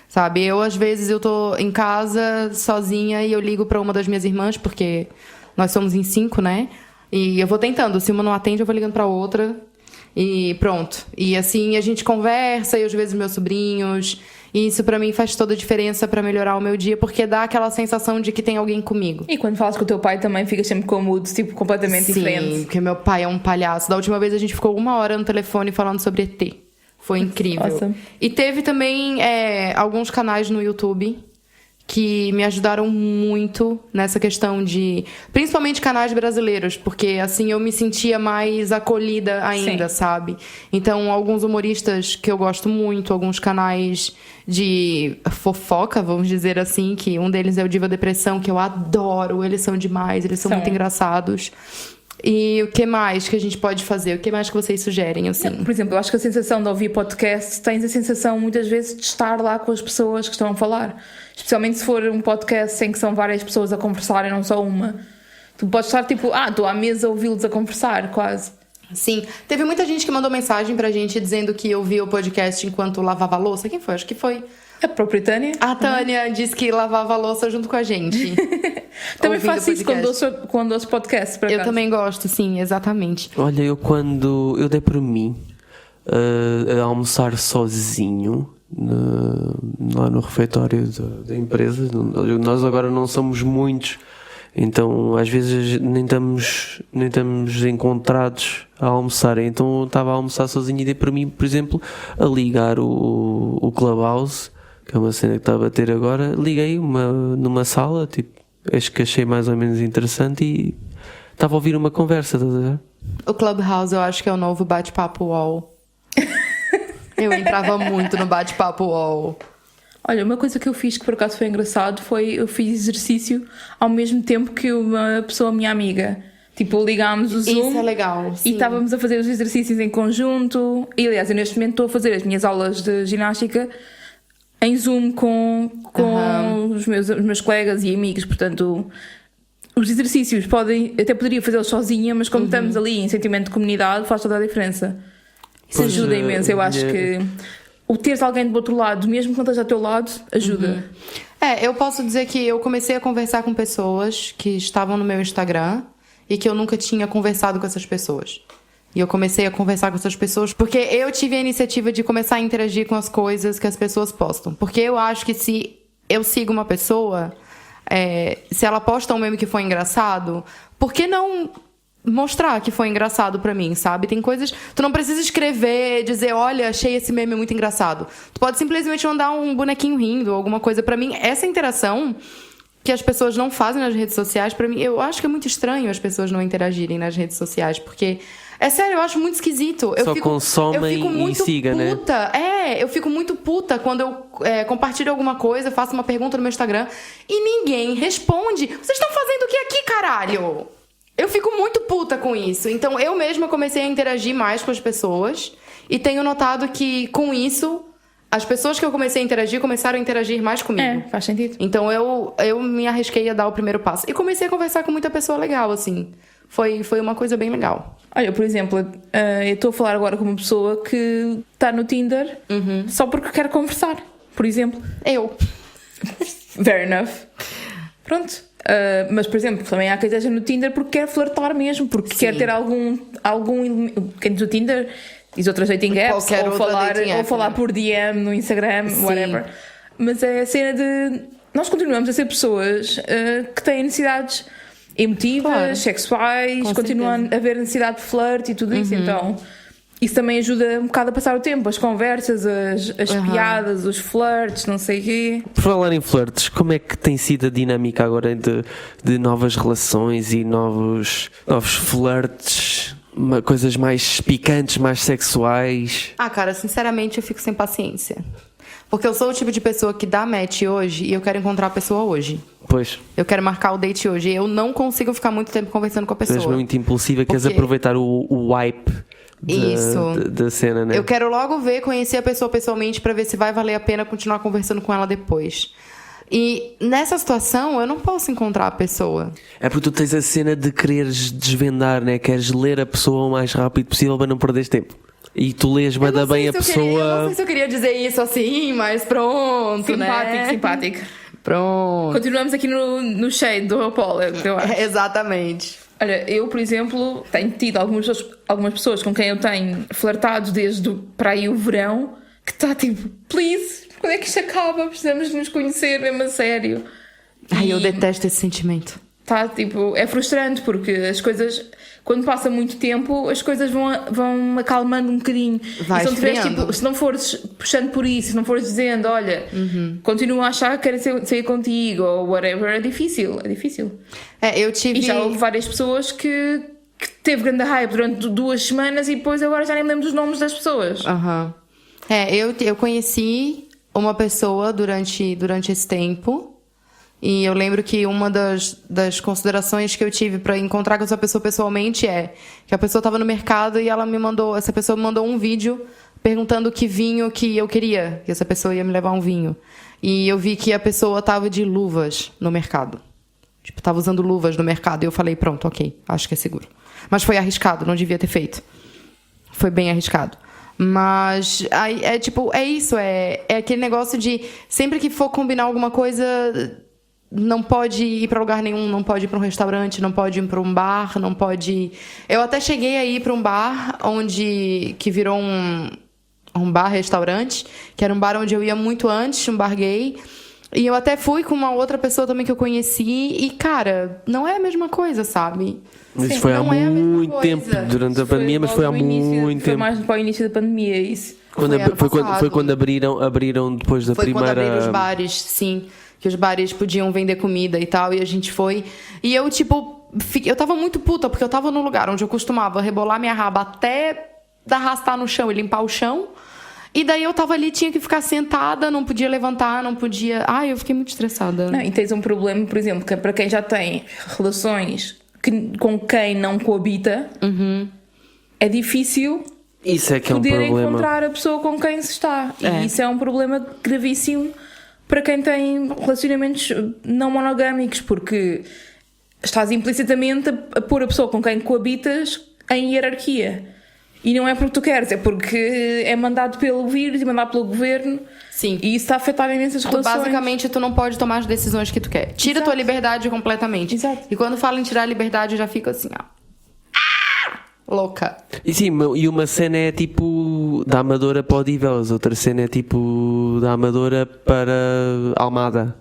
Sabe? Às vezes, eu tô em casa sozinha e eu ligo para uma das minhas irmãs, porque nós somos em 5, né? E eu vou tentando. Se uma não atende, eu vou ligando para outra. E pronto. E assim a gente conversa, e às vezes meus sobrinhos. E isso pra mim faz toda a diferença pra melhorar o meu dia, porque dá aquela sensação de que tem alguém comigo. E quando falas com o teu pai também fica sempre com moods tipo completamente diferentes. Sim, porque meu pai é um palhaço. Da última vez a gente ficou 1 hora no telefone falando sobre ET. Foi incrível. Awesome. E teve também alguns canais no YouTube que me ajudaram muito nessa questão de... Principalmente canais brasileiros, porque assim eu me sentia mais acolhida ainda, sabe? Então, alguns humoristas que eu gosto muito, alguns canais de fofoca, vamos dizer assim, que um deles é o Diva Depressão, que eu adoro, eles são demais, eles são muito engraçados. E o que mais que a gente pode fazer? O que mais que vocês sugerem, assim? Por exemplo, eu acho que a sensação de ouvir podcast, tens a sensação muitas vezes de estar lá com as pessoas que estão a falar. Especialmente se for um podcast em que são várias pessoas a conversar e não só uma. Tu podes estar tipo, estou à mesa a ouvi-los a conversar, quase. Sim. Teve muita gente que mandou mensagem pra gente dizendo que ouvia o podcast enquanto lavava a louça. Quem foi? Acho que foi... A própria Tânia. A Tânia disse que lavava a louça junto com a gente. Também faço isso quando ouço podcast, por acaso. Eu também gosto, sim, exatamente. Olha, eu dei por mim a almoçar sozinho lá no refeitório da empresa. Nós agora não somos muitos, então às vezes nem estamos encontrados a almoçar. Então eu estava a almoçar sozinho e dei por mim, por exemplo, a ligar o Clubhouse, que é uma cena que estava a ter agora. Liguei numa sala, tipo, acho que achei mais ou menos interessante e estava a ouvir uma conversa, estás a ver? O Clubhouse eu acho que é o novo bate-papo UOL. Eu entrava muito no bate-papo UOL. Olha, uma coisa que eu fiz que por acaso foi engraçado foi eu fiz exercício ao mesmo tempo que uma pessoa minha amiga. Tipo, ligámos o Zoom. Isso é legal, sim. E estávamos a fazer os exercícios em conjunto. E aliás, eu neste momento estou a fazer as minhas aulas de ginástica em Zoom com os meus colegas e amigos. Portanto, os exercícios até poderia fazê-los sozinha, mas como estamos ali em sentimento de comunidade, faz toda a diferença. Isso ajuda imenso. Eu acho que o teres alguém do outro lado, mesmo que não esteja ao teu lado, ajuda. Eu posso dizer que eu comecei a conversar com pessoas que estavam no meu Instagram e que eu nunca tinha conversado com essas pessoas. E eu comecei a conversar com essas pessoas porque eu tive a iniciativa de começar a interagir com as coisas que as pessoas postam. Porque eu acho que se eu sigo uma pessoa, se ela posta um meme que foi engraçado, por que não mostrar que foi engraçado pra mim, sabe? Tem coisas... Tu não precisa escrever, dizer, olha, achei esse meme muito engraçado. Tu pode simplesmente mandar um bonequinho rindo, alguma coisa. Pra mim, essa interação que as pessoas não fazem nas redes sociais, pra mim, eu acho que é muito estranho as pessoas não interagirem nas redes sociais, porque... É sério, eu acho muito esquisito. Só consomem e siga, puta, né? Eu fico muito puta quando eu compartilho alguma coisa, faço uma pergunta no meu Instagram e ninguém responde. Vocês estão fazendo o que aqui, caralho? Eu fico muito puta com isso. Então, eu mesma comecei a interagir mais com as pessoas e tenho notado que, com isso, as pessoas que eu comecei a interagir começaram a interagir mais comigo. Faz sentido. Então, eu me arrisquei a dar o primeiro passo. E comecei a conversar com muita pessoa legal, assim. Foi uma coisa bem legal. Olha, por exemplo, eu estou a falar agora com uma pessoa que está no Tinder só porque quer conversar, por exemplo. Eu. Fair enough. Pronto. Mas, por exemplo, também há quem esteja no Tinder porque quer flertar mesmo, porque quer ter algum quem diz o Tinder diz outras dating apps, ou falar por DM no Instagram, whatever. Mas é a cena de nós continuamos a ser pessoas que têm necessidades emotivas, sexuais, continuam a haver necessidade de flirt e tudo isso. Então, isso também ajuda um bocado a passar o tempo, as conversas, as piadas, os flirts, não sei o quê. Por falar em flirts, como é que tem sido a dinâmica agora de novas relações e novos flirts, coisas mais picantes, mais sexuais? Cara, sinceramente eu fico sem paciência. Porque eu sou o tipo de pessoa que dá match hoje e eu quero encontrar a pessoa hoje. Pois. Eu quero marcar o date hoje. Eu não consigo ficar muito tempo conversando com a pessoa. Tu és muito impulsiva, queres aproveitar o hype da cena, né? Eu quero logo conhecer a pessoa pessoalmente pra ver se vai valer a pena continuar conversando com ela depois. E nessa situação, eu não posso encontrar a pessoa. É porque tu tens a cena de quereres desvendar, né? Queres ler a pessoa o mais rápido possível para não perderes tempo. E tu lês bem a pessoa. Eu não sei se eu queria dizer isso assim, mas pronto, Simpático. Pronto. Continuamos aqui no shade do RuPaul, eu acho. Exatamente. Olha, eu, por exemplo, tenho tido algumas pessoas com quem eu tenho flertado desde para aí o verão, que está tipo, please, quando é que isto acaba? Precisamos de nos conhecer mesmo a sério. Ai, eu detesto esse sentimento. Tá, tipo, é frustrante porque as coisas, quando passa muito tempo, as coisas vão acalmando um bocadinho. Vai esfriando. Se não fores puxando por isso, se não fores dizendo, olha, continuo a achar que quero sair contigo ou whatever, é difícil. Eu tive... E já houve várias pessoas que teve grande hype durante 2 semanas e depois agora já nem me lembro dos nomes das pessoas. Eu conheci uma pessoa durante esse tempo. E eu lembro que uma das considerações que eu tive pra encontrar com essa pessoa pessoalmente é que a pessoa tava no mercado e essa pessoa me mandou um vídeo perguntando que vinho que eu queria, que essa pessoa ia me levar um vinho. E eu vi que a pessoa tava de luvas no mercado. Tipo, tava usando luvas no mercado. E eu falei, pronto, ok, acho que é seguro. Mas foi arriscado, não devia ter feito. Foi bem arriscado. Mas aí, é isso, é aquele negócio de sempre que for combinar alguma coisa, não pode ir pra lugar nenhum, não pode ir pra um restaurante, não pode ir pra um bar, não pode... Eu até cheguei a ir pra um bar que virou um bar-restaurante, que era um bar onde eu ia muito antes, um bar gay. E eu até fui com uma outra pessoa também que eu conheci e, cara, não é a mesma coisa, sabe? Mas isso foi há muito tempo, durante a pandemia, mas foi há muito tempo. Foi mais para o início da pandemia, isso. Foi quando abriram depois da primeira... Foi quando abriram os bares, sim. Que os bares podiam vender comida e tal, e a gente foi. E eu, eu tava muito puta, porque eu tava num lugar onde eu costumava rebolar minha raba até arrastar no chão e limpar o chão. E daí eu tava ali, tinha que ficar sentada, não podia levantar, não podia... Ai, eu fiquei muito estressada. Não, e tens um problema, por exemplo, que para quem já tem relações com quem não coabita, é difícil isso é que poder é um problema. encontrar a pessoa com quem se está. E isso é um problema gravíssimo para quem tem relacionamentos não monogâmicos, porque estás implicitamente a pôr a pessoa com quem coabitas em hierarquia. E não é porque tu queres, é porque é mandado pelo vírus e mandado pelo governo. Sim. E isso está a afetar imensas relações. Basicamente, tu não pode tomar as decisões que tu quer. Tira tua liberdade completamente. Exato. E quando falo em tirar a liberdade, eu já fico assim, ó. Louca. E sim, e uma cena é tipo da Amadora para Odivelas, outra cena é tipo da Amadora para Almada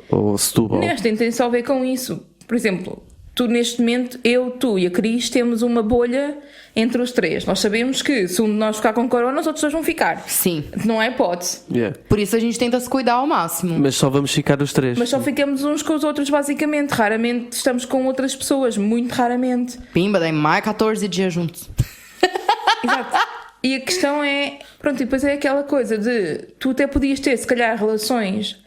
ou Setúbal. Nesta tem só a ver com isso. Por exemplo, tu neste momento, tu e a Cris temos uma bolha entre os três. Nós sabemos que se um de nós ficar com corona, os outros dois vão ficar. Sim. Não é hipótese. Yeah. Por isso a gente tenta se cuidar ao máximo. Mas só vamos ficar os três. Mas só ficamos uns com os outros, basicamente. Raramente estamos com outras pessoas, muito raramente. Pimba, daí mais 14 dias juntos. Exato. E a questão é... Pronto, e depois é aquela coisa de... Tu até podias ter, se calhar, relações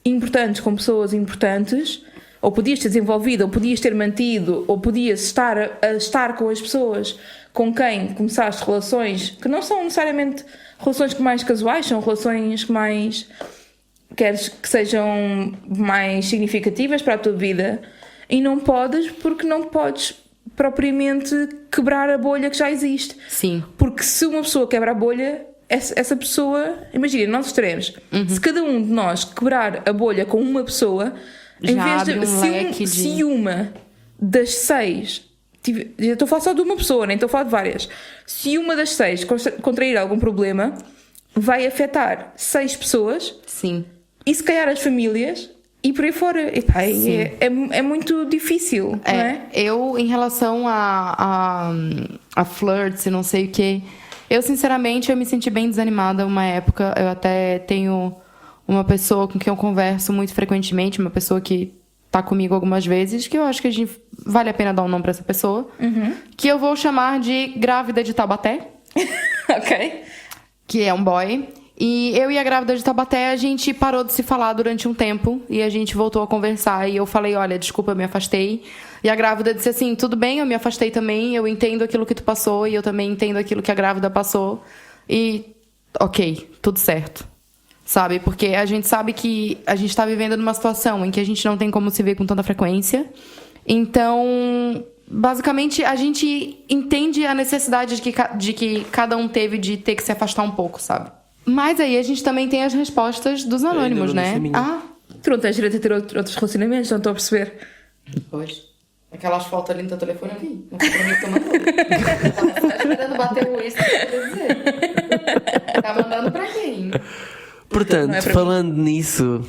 importantes com pessoas importantes... Ou podias ter desenvolvido, ou podias ter mantido, ou podias estar com as pessoas com quem começaste relações que não são necessariamente relações que mais casuais, são relações que mais queres que sejam mais significativas para a tua vida, e não podes porque não podes propriamente quebrar a bolha que já existe. Sim. Porque se uma pessoa quebra a bolha, essa pessoa, imagina, nós extremos, se cada um de nós quebrar a bolha com uma pessoa... Em vez de se uma das 6, já estou a falar só de uma pessoa, nem estou a falar de várias, se uma das 6 contrair algum problema, vai afetar 6 pessoas. Sim. E se calhar as famílias e por aí fora. E, pá, é muito difícil, não é? Eu, em relação a flirts e não sei o que, eu sinceramente eu me senti bem desanimada uma época. Eu até tenho uma pessoa com quem eu converso muito frequentemente, uma pessoa que tá comigo algumas vezes, que eu acho que a gente vale a pena dar um nome pra essa pessoa, que eu vou chamar de Grávida de Taubaté. Ok. Que é um boy. E eu e a grávida de Taubaté, a gente parou de se falar durante um tempo. E a gente voltou a conversar. E eu falei, olha, desculpa, eu me afastei. E a grávida disse assim, tudo bem, eu me afastei também. Eu entendo aquilo que tu passou. E eu também entendo aquilo que a grávida passou. E, ok, tudo certo. Sabe? Porque a gente sabe que a gente tá vivendo numa situação em que a gente não tem como se ver com tanta frequência. Então, basicamente, a gente entende a necessidade de que cada um teve de ter que se afastar um pouco, sabe? Mas aí a gente também tem as respostas dos anônimos, né? Tu não tens direito a ter outros relacionamentos, não estou a perceber. Pois. Aquelas fotos ali no teu telefone ali. Não sei pra mim que tu mandou. Eu tava só esperando bater o isso pra dizer. Tá mandando pra quem? Portanto, falando nisso,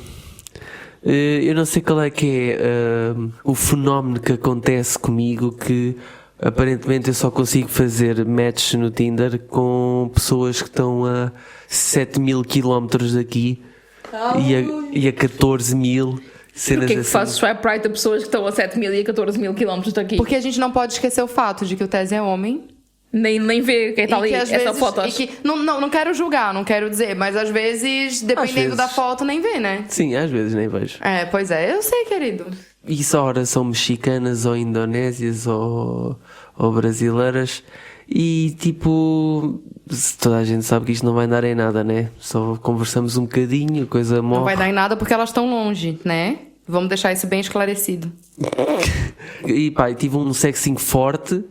eu não sei qual é que é o fenómeno que acontece comigo, que aparentemente eu só consigo fazer matches no Tinder com pessoas que estão a 7.000 km daqui e a 14.000. Porquê que fazes swipe right a pessoas que estão a 7.000 e a 14.000 km daqui? Porque a gente não pode esquecer o fato de que o Tese é homem. Nem vê quem está ali, essa foto. Não quero julgar, não quero dizer, mas às vezes, dependendo da foto, nem vê, né? Sim, às vezes nem vejo. Pois é, eu sei, querido. Isso ora são mexicanas ou indonésias ou brasileiras. E tipo, toda a gente sabe que isto não vai dar em nada, né? Só conversamos um bocadinho, a coisa morre. Não vai dar em nada porque elas estão longe, né? Vamos deixar isso bem esclarecido. E pá, tive um sexting forte,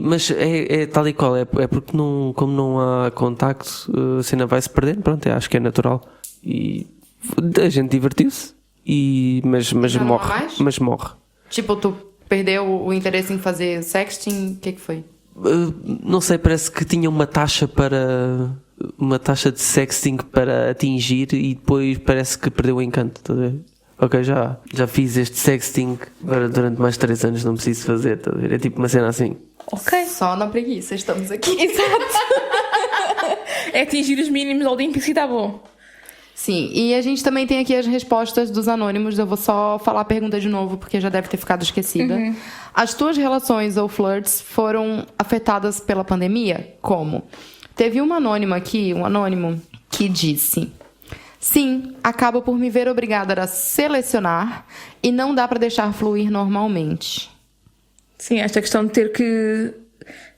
mas é tal e qual, é porque como não há contacto, a cena vai-se perdendo, pronto, acho que é natural. E a gente divertiu-se, mas morre. Mas morre. Tipo, tu perdeu o interesse em fazer sexting, o que foi? Não sei, parece que tinha uma taxa de sexting para atingir e depois parece que perdeu o encanto, tá a ver? Ok, já fiz este sexting, agora durante mais 3 anos não preciso fazer, tá a ver? É tipo uma cena assim. Ok. Só na preguiça estamos aqui. Exato. É atingir os mínimos olímpicos e está bom. Sim, e a gente também tem aqui as respostas dos anônimos. Eu vou só falar a pergunta de novo, porque já deve ter ficado esquecida. As tuas relações ou flirts foram afetadas pela pandemia? Como? Teve um anônimo que disse: sim, acabo por me ver obrigada a selecionar e não dá para deixar fluir normalmente. Sim, esta questão de ter que...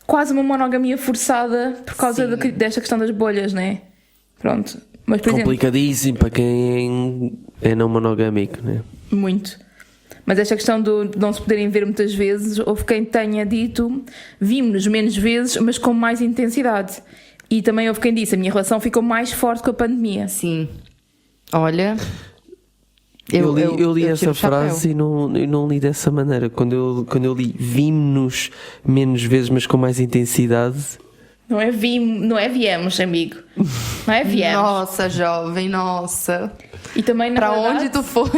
Quase uma monogamia forçada por causa desta questão das bolhas, né? Pronto. Mas, por complicadíssimo para quem é não monogâmico, né? Muito. Mas esta questão de não se poderem ver muitas vezes, houve quem tenha dito, vimos-nos menos vezes, mas com mais intensidade. E também houve quem disse, a minha relação ficou mais forte com a pandemia. Sim. Olha... Eu li essa frase e não li dessa maneira. Quando eu li vimos-nos menos vezes, mas com mais intensidade. Não é viemos, amigo. Não é viemos. Nossa, jovem, nossa. E também, na verdade, onde tu foi?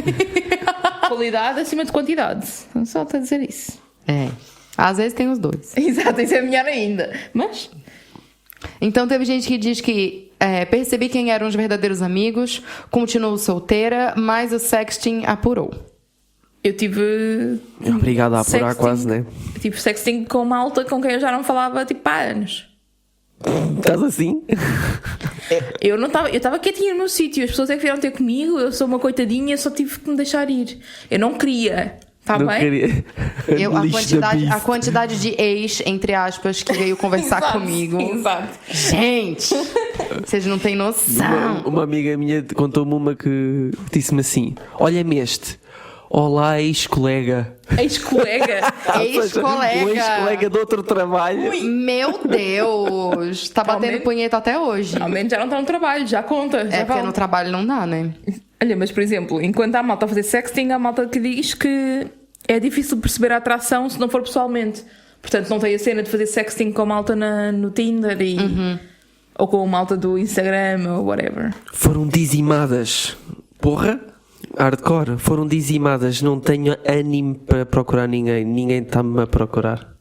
Qualidade acima de quantidade. Só para dizer isso. Às vezes tem os dois. Exato, isso é melhor ainda. Mas... Então teve gente que diz que percebi quem eram os verdadeiros amigos, continuo solteira, mas o sexting apurou. Eu tive... Obrigado a apurar quase, né? Eu tive sexting com malta com quem eu já não falava tipo há anos. Estás assim? Eu estava quietinha no meu sítio, as pessoas é que vieram ter comigo, eu sou uma coitadinha, só tive que me deixar ir. Eu não queria. Está bem? A quantidade de ex, entre aspas, que veio conversar exato, comigo. Exato. Gente, vocês não têm noção. Uma amiga minha contou-me uma que disse-me assim: olha-me este. Olá, ex-colega. Ex-colega? Ex-colega. Um ex-colega de outro trabalho. Ui. Meu Deus. Está batendo punheta até hoje. Ao menos já não está no trabalho, já conta. Já porque no trabalho não dá, né? Olha, mas por exemplo, enquanto há malta a fazer sexting, há malta que diz que é difícil perceber a atração se não for pessoalmente. Portanto, não tem a cena de fazer sexting com malta no Tinder ou com malta do Instagram ou whatever. Foram dizimadas. Porra, hardcore. Foram dizimadas. Não tenho ânimo para procurar ninguém. Ninguém está-me a procurar.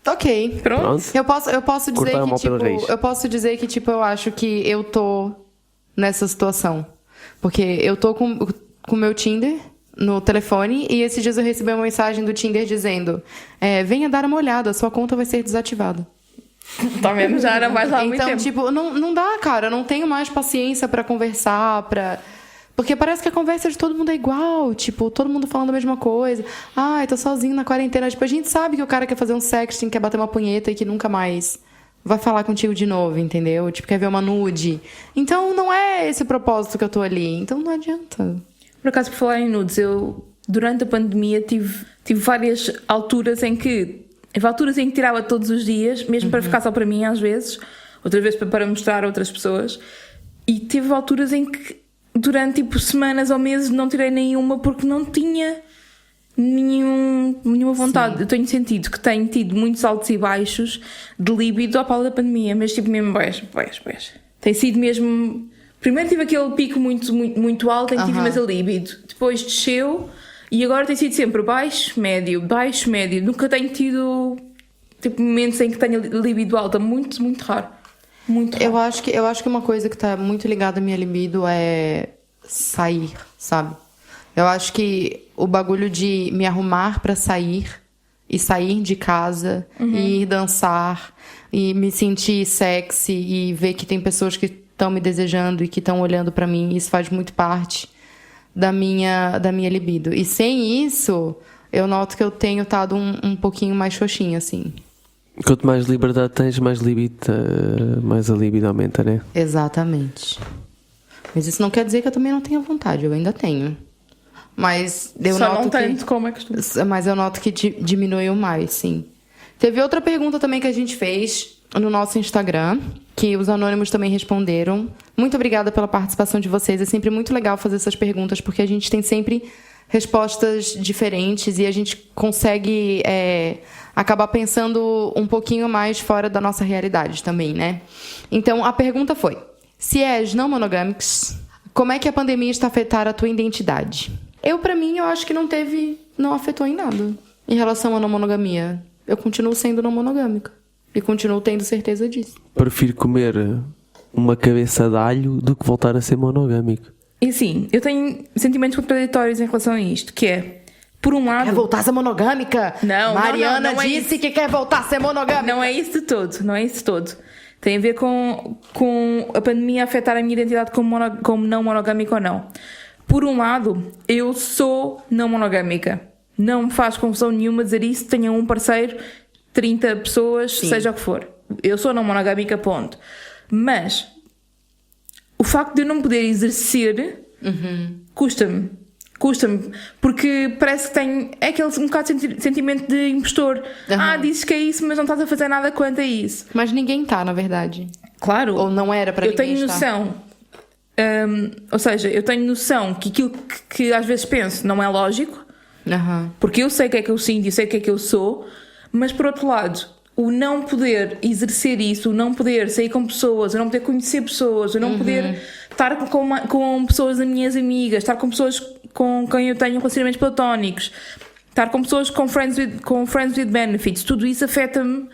Ok. Pronto. Eu posso dizer que, tipo, eu acho que eu tô nessa situação. Porque eu tô com o meu Tinder no telefone e esses dias eu recebi uma mensagem do Tinder dizendo venha dar uma olhada, sua conta vai ser desativada. Tá mesmo, já era mais lá há muito Então, tempo. tipo, não dá, cara. Eu não tenho mais paciência pra conversar, Porque parece que a conversa de todo mundo é igual. Tipo, todo mundo falando a mesma coisa. Ai, tô sozinho na quarentena. Tipo, a gente sabe que o cara quer fazer um sexting, quer bater uma punheta e que nunca mais vai falar contigo de novo, entendeu? Tipo, quer ver uma nude. Então, não é esse o propósito que eu tô ali. Então, não adianta. Por acaso, por falar em nudes, eu, durante a pandemia, tive várias alturas em que... Houve alturas em que tirava todos os dias, mesmo para ficar só para mim, às vezes. Outras vezes para mostrar a outras pessoas. E teve alturas em que, durante, tipo, semanas ou meses, não tirei nenhuma porque não tinha nenhuma vontade. Sim. Eu tenho sentido que tenho tido muitos altos e baixos de libido ao pau da pandemia. Mas, tipo, mesmo baixo. Tem sido mesmo... Primeiro tive aquele pico muito alto em que tive imensa libido. Depois desceu... E agora tem sido sempre baixo, médio. Nunca tenho tido tipo, momentos em que tenha libido alta. Muito, muito raro. Muito raro. Eu acho que uma coisa que tá muito ligada à minha libido é sair, sabe? Eu acho que o bagulho de me arrumar pra sair e sair de casa e ir dançar e me sentir sexy e ver que tem pessoas que estão me desejando e que estão olhando pra mim, isso faz muito parte da minha libido. E sem isso, eu noto que eu tenho estado um pouquinho mais xoxinha, assim. Quanto mais liberdade tens, mais mais a libido aumenta, né? Exatamente. Mas isso não quer dizer que eu também não tenha vontade, eu ainda tenho. Mas eu Só noto não que... tanto como é costume. Mas eu noto que diminuiu mais, sim. Teve outra pergunta também que a gente fez no nosso Instagram, que os anônimos também responderam. Muito obrigada pela participação de vocês. É sempre muito legal fazer essas perguntas, porque a gente tem sempre respostas diferentes e a gente consegue acabar pensando um pouquinho mais fora da nossa realidade também, né? Então, a pergunta foi: se és não monogâmicos, como é que a pandemia está a afetar a tua identidade? Pra mim, eu acho que não afetou em nada em relação à não monogamia. Eu continuo sendo não monogâmica. E continuo tendo certeza disso. Prefiro comer uma cabeça de alho do que voltar a ser monogâmico. E sim, eu tenho sentimentos contraditórios em relação a isto, que é, por um lado... Quer voltar a ser monogâmica? Não, Mariana não é disse isso. que quer voltar a ser monogâmica. Não é isso de todo. Tem a ver com a pandemia afetar a minha identidade como não monogâmica ou não. Por um lado, eu sou não monogâmica. Não me faz confusão nenhuma dizer isso, tenha um parceiro, 30 pessoas, Sim. seja o que for. Eu sou não monogâmica, ponto. Mas o facto de eu não poder exercer custa-me. Porque parece que tenho um bocado de sentimento de impostor. Dizes que é isso, mas não estás a fazer nada quanto a isso. Mas ninguém tá, na verdade. Claro. Ou não era para eu ninguém tenho estar. noção. Ou seja, eu tenho noção que aquilo que às vezes penso não é lógico. Porque eu sei o que é que eu sinto e sei o que é que eu sou. Mas por outro lado, o não poder exercer isso, o não poder sair com pessoas, o não poder conhecer pessoas, o não poder estar com pessoas minhas amigas, estar com pessoas com quem eu tenho relacionamentos platónicos, estar com pessoas com friends with benefits, tudo isso afeta-me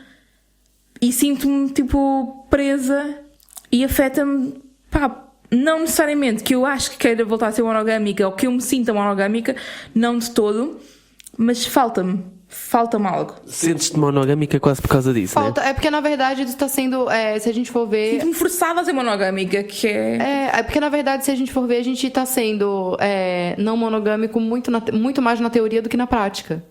e sinto-me tipo presa e afeta-me, não necessariamente que eu acho que queira voltar a ser monogâmica ou que eu me sinta monogâmica, não de todo, mas falta-me algo. Sentes-te monogâmica quase por causa disso, né? É porque, na verdade, isso está sendo... se a gente for ver... Sinto-me forçada a ser monogâmica, que é... É porque, na verdade, se a gente for ver, a gente está sendo não monogâmico muito mais na teoria do que na prática.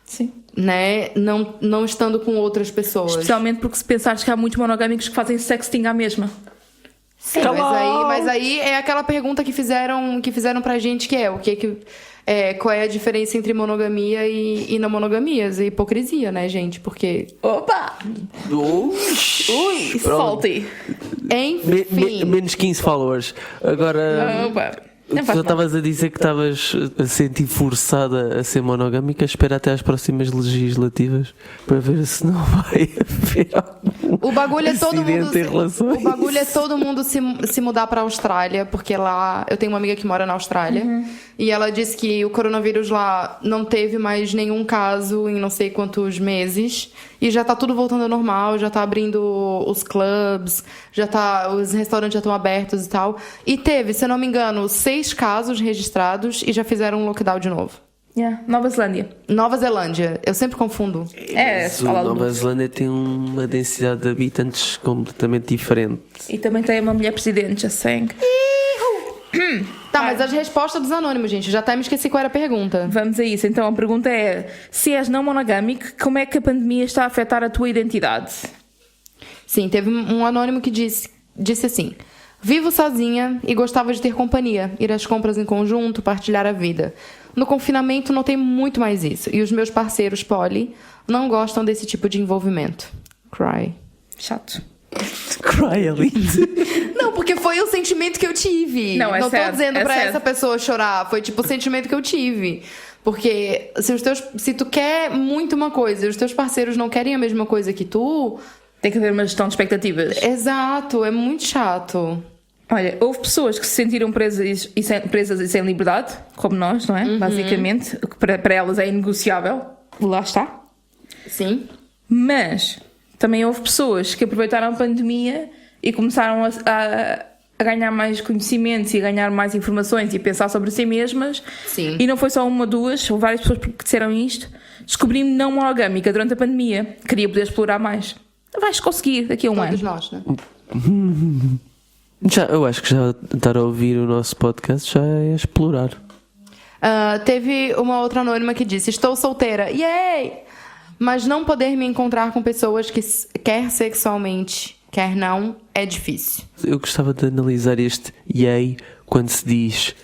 Sim. Né? Não estando com outras pessoas. Especialmente porque se pensares que há muitos monogâmicos que fazem sexting à mesma. Sim, mas aí é aquela pergunta que fizeram pra gente, que é o que qual é a diferença entre monogamia e não monogamias? E hipocrisia, né, gente? Porque... Opa! Ui, salty. Enfim. Menos 15 followers. Agora... Opa. Tu estavas a dizer que estavas a sentir forçada a ser monogâmica. Espera até às próximas legislativas para ver se não vai haver algum o bagulho é todo acidente em relação a o bagulho isso. é todo mundo se mudar pra Austrália, porque lá eu tenho uma amiga que mora na Austrália e ela disse que o coronavírus lá não teve mais nenhum caso em não sei quantos meses e já tá tudo voltando ao normal, já tá abrindo os clubs, os restaurantes já estão abertos e tal. E teve, se eu não me engano, 6 casos registrados e já fizeram um lockdown de novo. Nova Zelândia. Nova Zelândia. Eu sempre confundo. Mas a Nova Zelândia tem uma densidade de habitantes completamente diferente. E também tem uma mulher presidente, já sei. Tá, mas as respostas dos anônimos, gente. Eu já até me esqueci qual era a pergunta. Vamos a isso. Então a pergunta é: se és não monogâmico, como é que a pandemia está a afetar a tua identidade? Sim, teve um anônimo que disse assim: vivo sozinha e gostava de ter companhia, ir às compras em conjunto, partilhar a vida. No confinamento notei muito mais isso. E os meus parceiros poli não gostam desse tipo de envolvimento. Cry. Chato. Cry, Elite. Não, porque foi o sentimento que eu tive. Não, é tô sério, dizendo é pra sério. essa pessoa chorar. Foi tipo o sentimento que eu tive. Porque se tu quer muito uma coisa e os teus parceiros não querem a mesma coisa que tu... Tem que haver uma gestão de expectativas. Exato, é muito chato. Olha, houve pessoas que se sentiram presas e sem liberdade, como nós, não é? Basicamente, o que para elas é inegociável. Lá está. Sim. Mas também houve pessoas que aproveitaram a pandemia e começaram a ganhar mais conhecimentos e a ganhar mais informações e a pensar sobre si mesmas. Sim. E não foi só uma, duas, houve várias pessoas que disseram isto. Descobri-me não monogâmica durante a pandemia. Queria poder explorar mais. Vais conseguir daqui a um Todos ano. nós, né? Eu acho que já estar a ouvir o nosso podcast já é explorar. Teve uma outra anônima que disse: estou solteira, yay! Mas não poder me encontrar com pessoas que quer sexualmente, quer não, é difícil. Eu gostava de analisar este yay quando se diz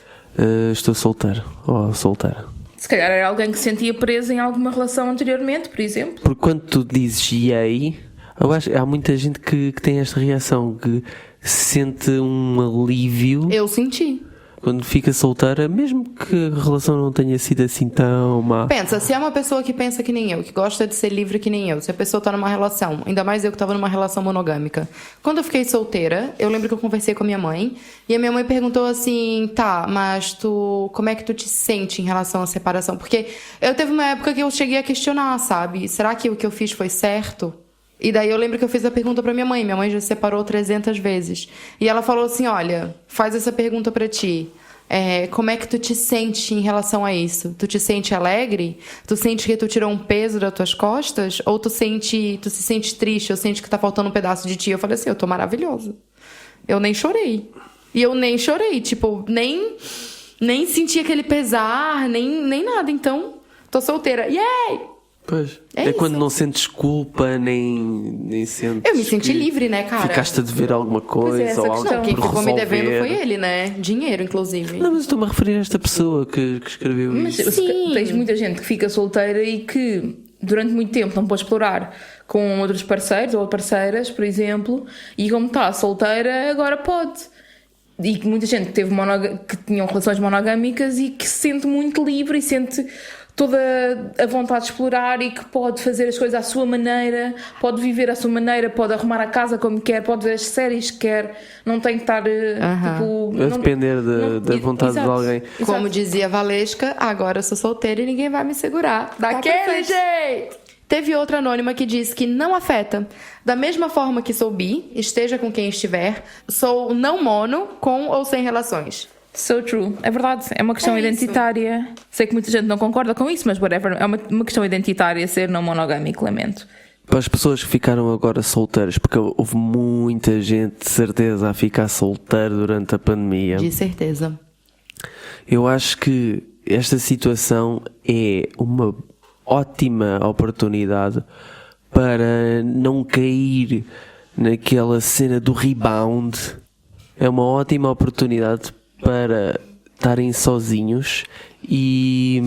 estou solteiro ou solteira. Se calhar era alguém que se sentia preso em alguma relação anteriormente, por exemplo. Porque quando tu dizes yay, eu acho que há muita gente que tem esta reação, que sente um alívio Eu senti. quando fica solteira, mesmo que a relação não tenha sido assim tão má. Pensa, se é uma pessoa que pensa que nem eu, que gosta de ser livre que nem eu, se a pessoa tá numa relação, ainda mais eu que tava numa relação monogâmica. Quando eu fiquei solteira, eu lembro que eu conversei com a minha mãe, e a minha mãe perguntou assim: tá, mas como é que tu te sente em relação à separação? Porque eu teve uma época que eu cheguei a questionar, sabe? Será que o que eu fiz foi certo? E daí eu lembro que eu fiz a pergunta pra minha mãe já se separou 300 vezes. E ela falou assim: olha, faz essa pergunta pra ti. Como é que tu te sente em relação a isso? Tu te sente alegre? Tu sente que tu tirou um peso das tuas costas? Ou tu se sente triste? Ou sente que tá faltando um pedaço de ti? Eu falei assim: eu tô maravilhosa. Eu nem chorei. E eu nem chorei, tipo, nem senti aquele pesar, nem nada. Então, tô solteira. Yay! Pois. É Quando isso. não sentes culpa, nem sentes. Eu me senti que livre, né, cara? Ficaste a dever alguma coisa essa ou algo questão. Quem por ficou me devendo resolver. foi ele, né? Dinheiro, inclusive. Não, mas estou-me a referir a esta pessoa que escreveu Mas isso. Sim. tens muita gente que fica solteira e que durante muito tempo não pode explorar com outros parceiros ou parceiras, por exemplo, e como está solteira, agora pode. E que muita gente que tinham relações monogâmicas e que se sente muito livre e sente toda a vontade de explorar e que pode fazer as coisas à sua maneira, pode viver à sua maneira, pode arrumar a casa como quer, pode ver as séries que quer, não tem que estar tipo, A depender da vontade de exato, alguém. exato. Como dizia Valesca, agora eu sou solteira e ninguém vai me segurar. Daquele perfeito. jeito! Teve outra anônima que disse que não afeta. Da mesma forma que sou bi, esteja com quem estiver, sou não mono, com ou sem relações. So true. É verdade, é uma questão É isso. identitária. Sei que muita gente não concorda com isso, mas whatever, é uma questão identitária ser não monogâmico, lamento. Para as pessoas que ficaram agora solteiras, porque houve muita gente de certeza a ficar solteira durante a pandemia. De certeza. Eu acho que esta situação é uma ótima oportunidade para não cair naquela cena do rebound. É uma ótima oportunidade para estarem sozinhos e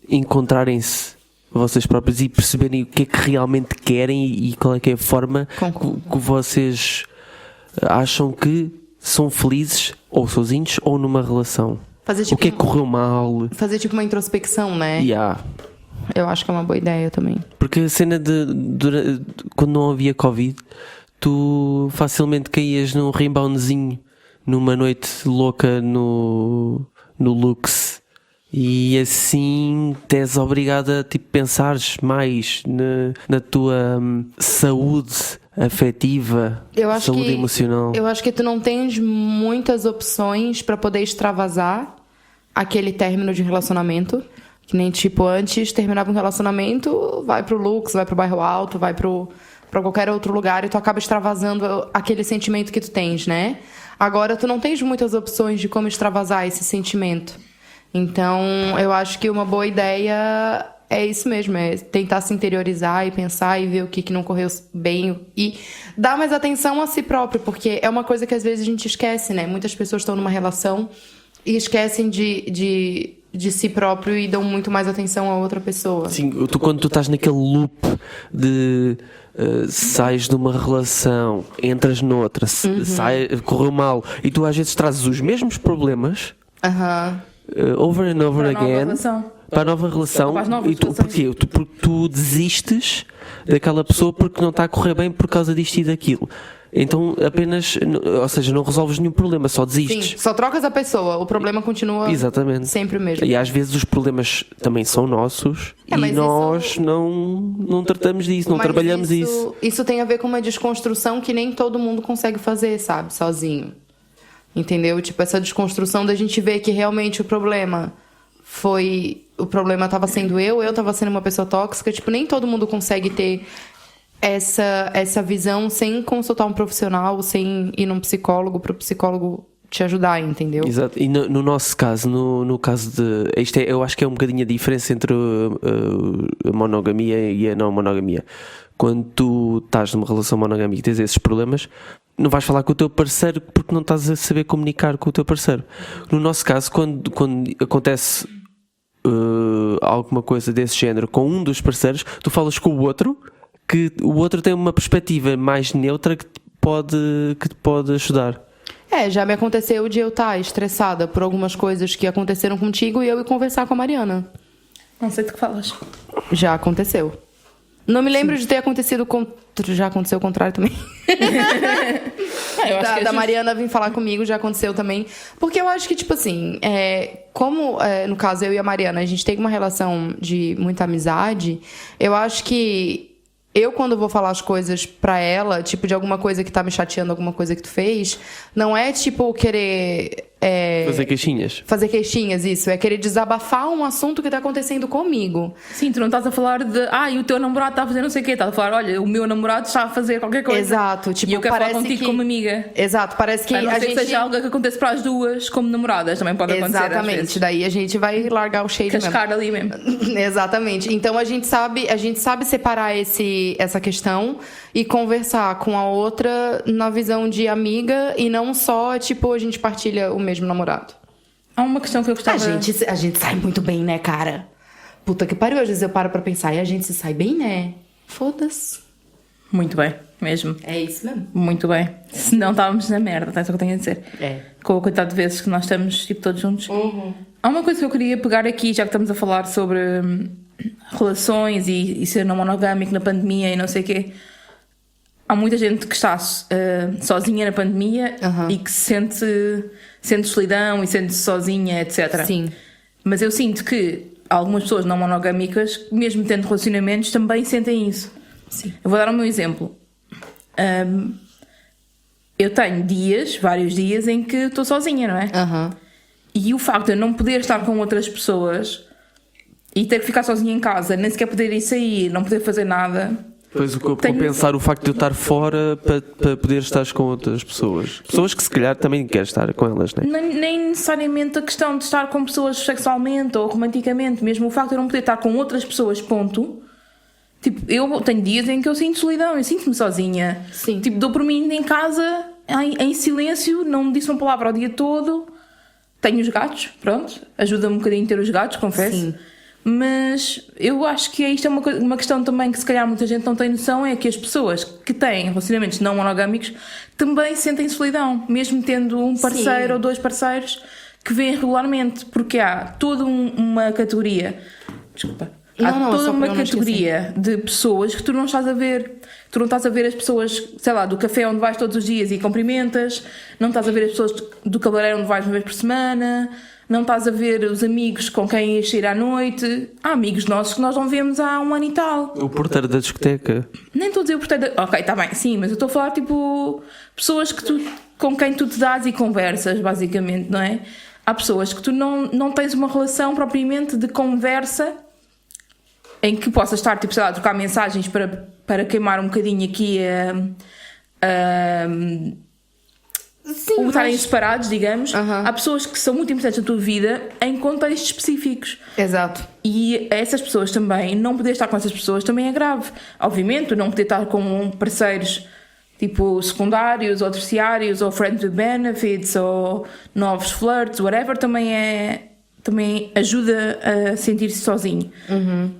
encontrarem-se vocês próprios e perceberem o que é que realmente querem e qual é que é a forma que vocês acham que são felizes ou sozinhos ou numa relação. Fazer tipo O que é que correu mal? Fazer tipo uma introspecção, né? Yeah. Eu acho que é uma boa ideia também. Porque a cena quando não havia Covid, tu facilmente caías num reboundzinho numa noite louca no Lux e assim és obrigada a tipo, pensares mais na tua saúde afetiva, saúde emocional. Eu acho que tu não tens muitas opções pra poder extravasar aquele término de relacionamento. Que nem, tipo, antes terminava um relacionamento, vai pro Lux, vai pro Bairro Alto, vai pra qualquer outro lugar e tu acaba extravasando aquele sentimento que tu tens, né? Agora tu não tens muitas opções de como extravasar esse sentimento. Então, eu acho que uma boa ideia é isso mesmo, é tentar se interiorizar e pensar e ver o que não correu bem e dar mais atenção a si próprio, porque é uma coisa que às vezes a gente esquece, né? Muitas pessoas estão numa relação e esquecem de si próprio e dão muito mais atenção a outra pessoa. Sim, quando tu estás naquele loop de sais de uma relação, entras noutra, correu mal, e tu às vezes trazes os mesmos problemas over and over again para a nova relação. E tu, porquê? Porque tu desistes daquela pessoa porque não está a correr bem por causa disto e daquilo. Então apenas, ou seja, não resolves nenhum problema, só desistes. Sim, só trocas a pessoa, o problema continua sempre o mesmo. E às vezes os problemas também são nossos e nós não tratamos disso, não trabalhamos isso. Isso tem a ver com uma desconstrução que nem todo mundo consegue fazer, sabe, sozinho. Entendeu? Tipo, essa desconstrução da gente ver que realmente o problema estava sendo eu estava sendo uma pessoa tóxica, tipo, nem todo mundo consegue ter essa visão sem consultar um profissional, sem ir num psicólogo, para o psicólogo te ajudar, entendeu? Exato. E no nosso caso, no caso de... eu acho que é um bocadinho a diferença entre a monogamia e a não monogamia. Quando tu estás numa relação monogâmica e tens esses problemas, não vais falar com o teu parceiro porque não estás a saber comunicar com o teu parceiro. No nosso caso, quando acontece alguma coisa desse género com um dos parceiros, tu falas com o outro, que o outro tem uma perspectiva mais neutra que te pode ajudar. Já me aconteceu de eu estar estressada por algumas coisas que aconteceram contigo e eu ir conversar com a Mariana. Não sei do que falas. Já aconteceu. Não me lembro de ter acontecido já aconteceu o contrário também. Eu acho que da Mariana vir falar comigo já aconteceu também. Porque eu acho que, tipo assim, como no caso eu e a Mariana, a gente tem uma relação de muita amizade, eu acho que eu, quando vou falar as coisas pra ela, tipo, de alguma coisa que tá me chateando, alguma coisa que tu fez, não é, tipo, querer... Fazer queixinhas, isso. É querer desabafar um assunto que tá acontecendo comigo. Sim, tu não estás a falar de... e o teu namorado está a fazer não sei o quê. Estás a falar, olha, o meu namorado está a fazer qualquer coisa. Exato. Tipo, e eu quero falar contigo como amiga. Exato. Parece que a não ser que seja algo que aconteça para as duas como namoradas. Também pode acontecer. Exatamente. Daí a gente vai largar o shade mesmo. Cascar ali mesmo. Exatamente. Então a gente sabe separar essa questão e conversar com a outra na visão de amiga e não só, tipo, a gente partilha o mesmo namorado. Há uma questão que eu gostava... A gente sai muito bem, né, cara? Puta que pariu, às vezes eu paro pra pensar e a gente se sai bem, né? Foda-se. Muito bem, mesmo. É isso mesmo. Muito bem. Se não estávamos na merda, é isso que eu tenho a dizer. Com a quantidade de vezes que nós estamos, tipo, todos juntos. Há uma coisa que eu queria pegar aqui, já que estamos a falar sobre relações e ser não monogâmico na pandemia e não sei o quê. Há muita gente que está sozinha na pandemia e que sente solidão e sente-se sozinha, etc. Sim. Mas eu sinto que algumas pessoas não monogâmicas, mesmo tendo relacionamentos, também sentem isso. Sim. Eu vou dar o meu exemplo. Eu tenho vários dias em que estou sozinha, não é? E o facto de eu não poder estar com outras pessoas e ter que ficar sozinha em casa, nem sequer poder ir sair, não poder fazer nada... Pois o corpo compensar o facto de eu estar fora para poder estar com outras pessoas. Pessoas que se calhar também queres estar com elas, não é? Nem necessariamente a questão de estar com pessoas sexualmente ou romanticamente, mesmo o facto de eu não poder estar com outras pessoas, ponto. Tipo, eu tenho dias em que eu sinto solidão, eu sinto-me sozinha. Sim. Tipo, dou por mim em casa, em silêncio, não me disse uma palavra o dia todo. Tenho os gatos, pronto. Ajuda-me um bocadinho a ter os gatos, confesso. Sim. Mas eu acho que isto é uma questão também que se calhar muita gente não tem noção, é que as pessoas que têm relacionamentos não monogâmicos também sentem solidão, mesmo tendo um parceiro ou dois parceiros que vêm regularmente, porque há toda uma categoria, uma categoria de pessoas que tu não estás a ver. Tu não estás a ver as pessoas, sei lá, do café onde vais todos os dias e cumprimentas, não estás a ver as pessoas do cabeleireiro onde vais uma vez por semana, não estás a ver os amigos com quem ias sair à noite. Há amigos nossos que nós não vemos há 1 ano e tal. O porteiro da discoteca. Nem estou a dizer o porteiro da... Ok, está bem, sim, mas eu estou a falar, tipo, pessoas com quem tu te dás e conversas, basicamente, não é? há pessoas que tu não tens uma relação propriamente de conversa em que possas estar, tipo, sei lá, a trocar mensagens para queimar um bocadinho aqui ou estarem separados, digamos. Há pessoas que são muito importantes na tua vida em contextos específicos. Exato. E essas pessoas também, não poder estar com essas pessoas também é grave. Obviamente, não poder estar com parceiros tipo secundários ou terciários ou friends with benefits ou novos flirts, whatever, também ajuda a sentir-se sozinho.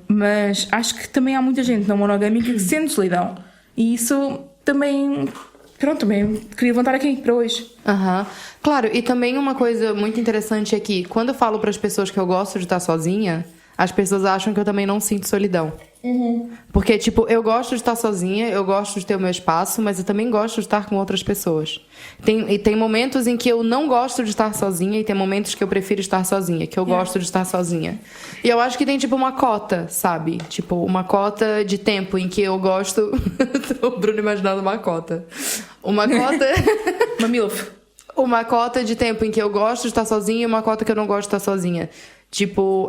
Mas acho que também há muita gente não monogâmica que sente solidão. E isso também... Pronto, também queria levantar aqui para hoje. Claro, e também uma coisa muito interessante é que quando eu falo para as pessoas que eu gosto de estar sozinha, as pessoas acham que eu também não sinto solidão. Porque, tipo, eu gosto de estar sozinha, eu gosto de ter o meu espaço, mas eu também gosto de estar com outras pessoas. Tem momentos em que eu não gosto de estar sozinha e tem momentos que eu prefiro estar sozinha, que eu gosto de estar sozinha. E eu acho que tem, tipo, uma cota, sabe? Tipo, uma cota de tempo em que eu gosto... O Bruno imaginando uma cota. Uma cota... Uma MILF. Uma cota de tempo em que eu gosto de estar sozinha e uma cota que eu não gosto de estar sozinha. Tipo,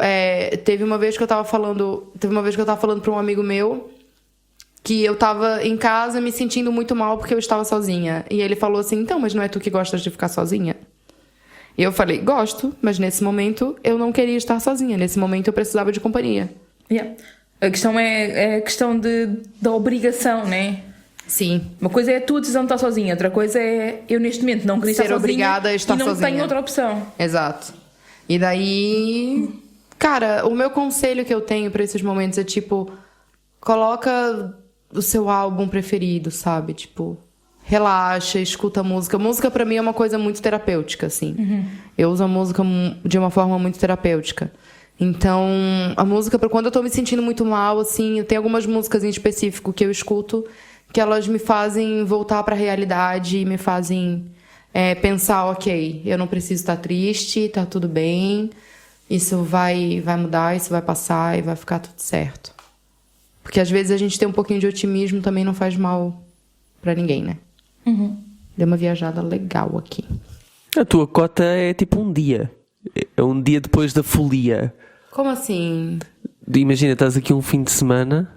teve uma vez que eu tava falando pra um amigo meu que eu tava em casa me sentindo muito mal porque eu estava sozinha. E ele falou assim, então, mas não é tu que gostas de ficar sozinha? E eu falei, gosto, mas nesse momento eu não queria estar sozinha. Nesse momento eu precisava de companhia. A questão é a questão da obrigação, né? Sim. Uma coisa é a tua decisão de estar sozinha, outra coisa é eu neste momento não queria estar sozinha obrigada a estar e não sozinha. tenho outra opção. Exato. E daí, cara, o meu conselho que eu tenho pra esses momentos é tipo, coloca o seu álbum preferido, sabe? Tipo, relaxa, escuta a música. Música pra mim é uma coisa muito terapêutica, assim. Eu uso a música de uma forma muito terapêutica. Então, a música, quando eu tô me sentindo muito mal, assim, tem algumas músicas em específico que eu escuto que elas me fazem voltar pra realidade e me fazem pensar, ok, eu não preciso estar triste, tá tudo bem, isso vai mudar, isso vai passar e vai ficar tudo certo. Porque às vezes a gente tem um pouquinho de otimismo também não faz mal pra ninguém, né? Deu uma viajada legal aqui. A tua cota é tipo um dia. É um dia depois da folia. Como assim? Imagina, estás aqui um fim de semana.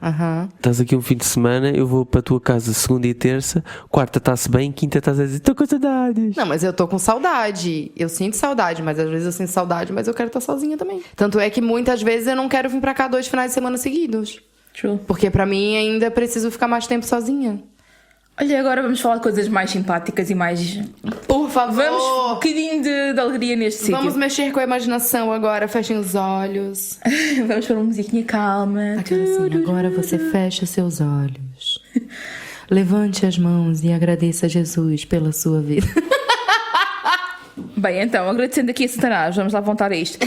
Eu vou para a tua casa segunda e terça. Quarta está-se bem, quinta estás a dizer estou com saudades. Não, mas eu tô com saudade. Eu sinto saudade, mas às vezes eu sinto saudade, mas eu quero estar sozinha também. Tanto é que muitas vezes eu não quero vir pra cá 2 finais de semana seguidos. True. Porque pra mim ainda preciso ficar mais tempo sozinha. Olha, agora vamos falar de coisas mais simpáticas e mais... Por favor! Vamos um bocadinho de alegria neste sítio. Vamos mexer com a imaginação agora. Fechem os olhos. Vamos pôr uma musiquinha calma. Aquela assim, agora você fecha seus olhos. Levante as mãos e agradeça a Jesus pela sua vida. Bem, então, agradecendo aqui a Satanás, vamos lá voltar a isto.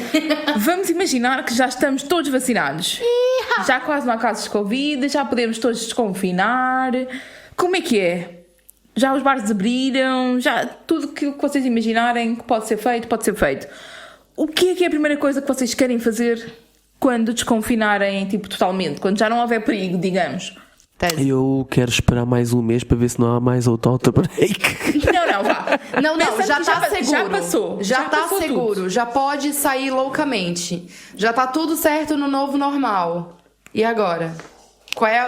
Vamos imaginar que já estamos todos vacinados. Já quase não há casos de Covid, já podemos todos desconfinar. Como é que é? Já os bares abriram, já tudo que vocês imaginarem que pode ser feito, pode ser feito. O que é a primeira coisa que vocês querem fazer quando desconfinarem, tipo, totalmente? Quando já não houver perigo, digamos? Eu quero esperar mais um mês para ver se não há mais outro outbreak. Não, vá. Não, já tá seguro. Já passou. Já tá passou seguro. tudo. Já pode sair loucamente. Já tá tudo certo no novo normal. E agora?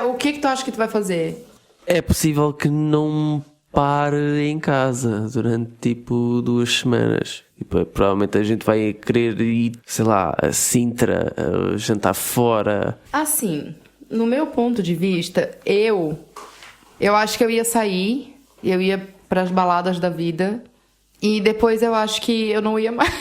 O que tu acha que tu vai fazer? É possível que não pare em casa durante tipo 2 semanas. Provavelmente a gente vai querer ir, sei lá, a Sintra, a jantar fora. Assim, no meu ponto de vista, eu acho que eu ia sair, eu ia pras baladas da vida e depois eu acho que eu não ia mais.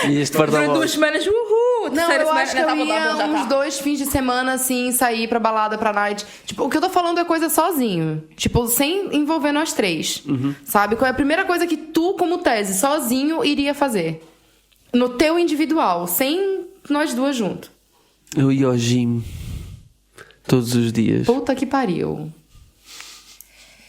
E este par Durante 2 semanas, uhul! Não, eu acho que eu ia uns 2 fins de semana, assim, sair pra balada, pra night. Tipo, o que eu tô falando é coisa sozinho. Tipo, sem envolver nós 3. Sabe? Qual é a primeira coisa que tu, como tese, sozinho, iria fazer? No teu individual, sem nós 2 juntos. Eu ia ao gym todos os dias. Puta que pariu.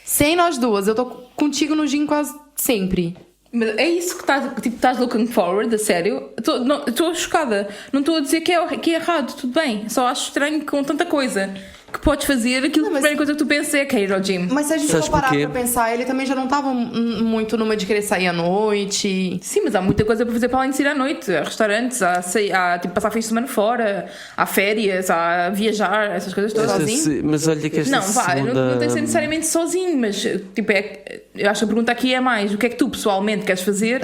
Sem nós 2. Eu tô contigo no gym quase sempre. Mas é isso que estás looking forward, a sério? Estou chocada. Não estou a dizer que é errado, tudo bem. Só acho estranho com tanta coisa que podes fazer aquilo que a primeira coisa que tu pensas é que ir ao gym. Mas se a gente Sabes for parar porquê? pra pensar, ele também já não tava muito numa de querer sair à noite. Sim, mas há muita coisa para fazer para além de sair à noite. Há restaurantes, há tipo, passar fins de semana fora, há férias, há viajar, essas coisas todas. Sozinho? Mas olha que esta Não, vá, segunda... não tem que ser necessariamente sozinho, mas tipo, eu acho que a pergunta aqui é mais o que é que tu pessoalmente queres fazer,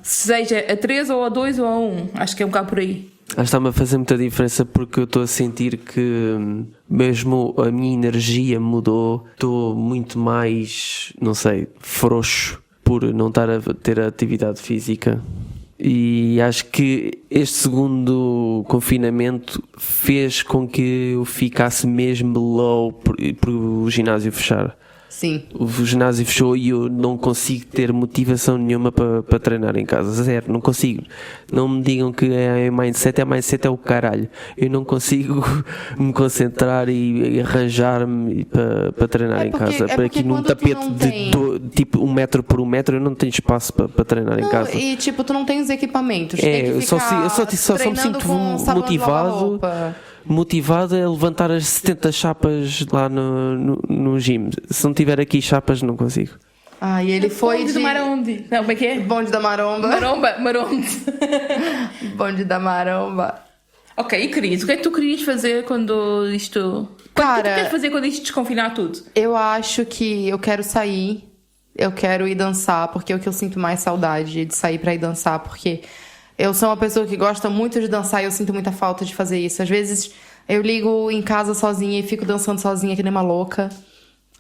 seja a 3 ou a 2 ou a 1. Acho que é um bocado por aí. Acho que está-me a fazer muita diferença porque eu estou a sentir que mesmo a minha energia mudou. Estou muito mais, não sei, frouxo por não estar a ter atividade física. E acho que este segundo confinamento fez com que eu ficasse mesmo low por o ginásio fechar. Sim. O ginásio fechou e eu não consigo ter motivação nenhuma para treinar em casa. Zero, não consigo. Não me digam que é mindset é o caralho. Eu não consigo me concentrar e arranjar-me para treinar em casa. Para aqui num tapete de tipo 1 metro por 1 metro eu não tenho espaço para treinar em casa. E tipo, tu não tem os equipamentos. Eu só me sinto motivado a levantar as 70 chapas lá no gym. Se não tiver aqui chapas, não consigo. E ele foi Bonde do Maronde. Não, como é que é? Bonde da Maromba. Maronde. Bonde da Maromba. Ok, e querias? O que é que tu querias fazer quando isto... O que tu queres fazer quando isto desconfinar tudo? Eu acho que eu quero sair. Eu quero ir dançar, porque é o que eu sinto mais saudade de sair pra ir dançar, porque... Eu sou uma pessoa que gosta muito de dançar e eu sinto muita falta de fazer isso. Às vezes eu ligo em casa sozinha e fico dançando sozinha que nem uma louca.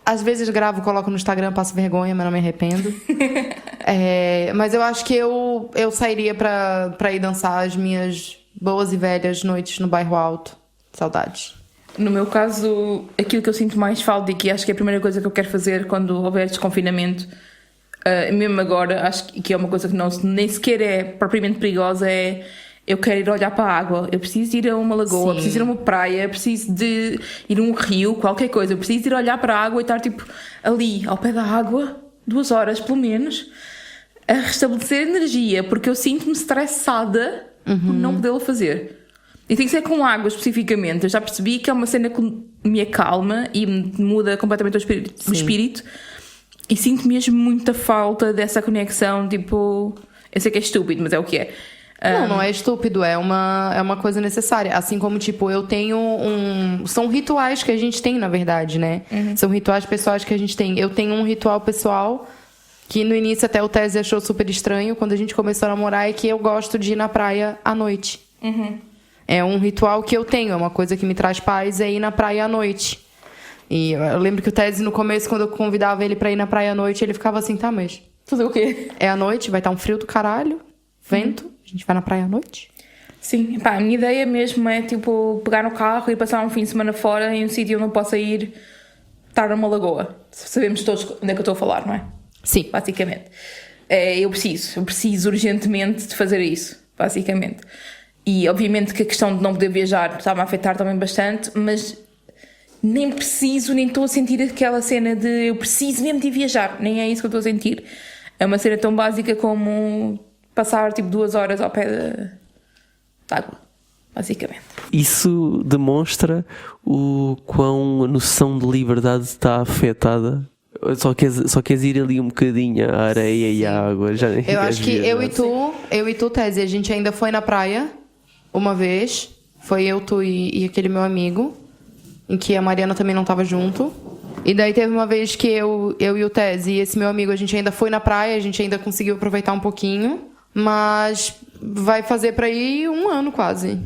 Às vezes gravo, coloco no Instagram, passo vergonha, mas não me arrependo. Mas eu acho que eu sairia pra ir dançar as minhas boas e velhas noites no bairro Alto. Saudades. No meu caso, aquilo que eu sinto mais falta e que acho que é a primeira coisa que eu quero fazer quando houver desconfinamento... mesmo agora, acho que é uma coisa que nem sequer é propriamente perigosa, eu quero ir olhar para a água, eu preciso ir a uma lagoa, preciso ir a uma praia, preciso de ir a um rio, qualquer coisa, eu preciso ir olhar para a água e estar tipo ali, ao pé da água, 2 horas pelo menos, a restabelecer energia, porque eu sinto-me estressada por não podê-lo fazer. E tem que ser com água especificamente. Eu já percebi que é uma cena que me acalma e me muda completamente o espírito. E sinto mesmo muita falta dessa conexão, tipo... Eu sei que é estúpido, mas é o que é. Não é estúpido, é uma coisa necessária. Assim como, tipo, eu tenho são rituais que a gente tem, na verdade, né? São rituais pessoais que a gente tem. Eu tenho um ritual pessoal que no início até o Tese achou super estranho quando a gente começou a namorar, é que eu gosto de ir na praia à noite. É um ritual que eu tenho, é uma coisa que me traz paz, é ir na praia à noite. E eu lembro que o Tese, no começo, quando eu convidava ele pra ir na praia à noite, ele ficava assim, tá, mas... Fazer o quê? É à noite, vai estar um frio do caralho, vento, a gente vai na praia à noite. Sim, pá, a minha ideia mesmo é, tipo, pegar no carro e passar um fim de semana fora em um sítio onde não possa ir estar numa lagoa. Sabemos todos onde é que eu estou a falar, não é? Sim. Basicamente. Eu preciso urgentemente de fazer isso, basicamente. E, obviamente, que a questão de não poder viajar está-me a afetar também bastante, mas... nem estou a sentir aquela cena de eu preciso mesmo de viajar, nem é isso que eu estou a sentir. É uma cena tão básica como passar tipo 2 horas ao pé de água, basicamente. Isso demonstra o quão a noção de liberdade está afetada. Só queres ir ali um bocadinho à areia e à água. Eu acho que eu e tu, Tese, a gente ainda foi na praia uma vez. Foi eu, tu e aquele meu amigo, em que a Mariana também não estava junto. E daí teve uma vez que eu e o Tese e esse meu amigo, a gente ainda foi na praia, a gente ainda conseguiu aproveitar um pouquinho, mas vai fazer pra ir 1 ano quase.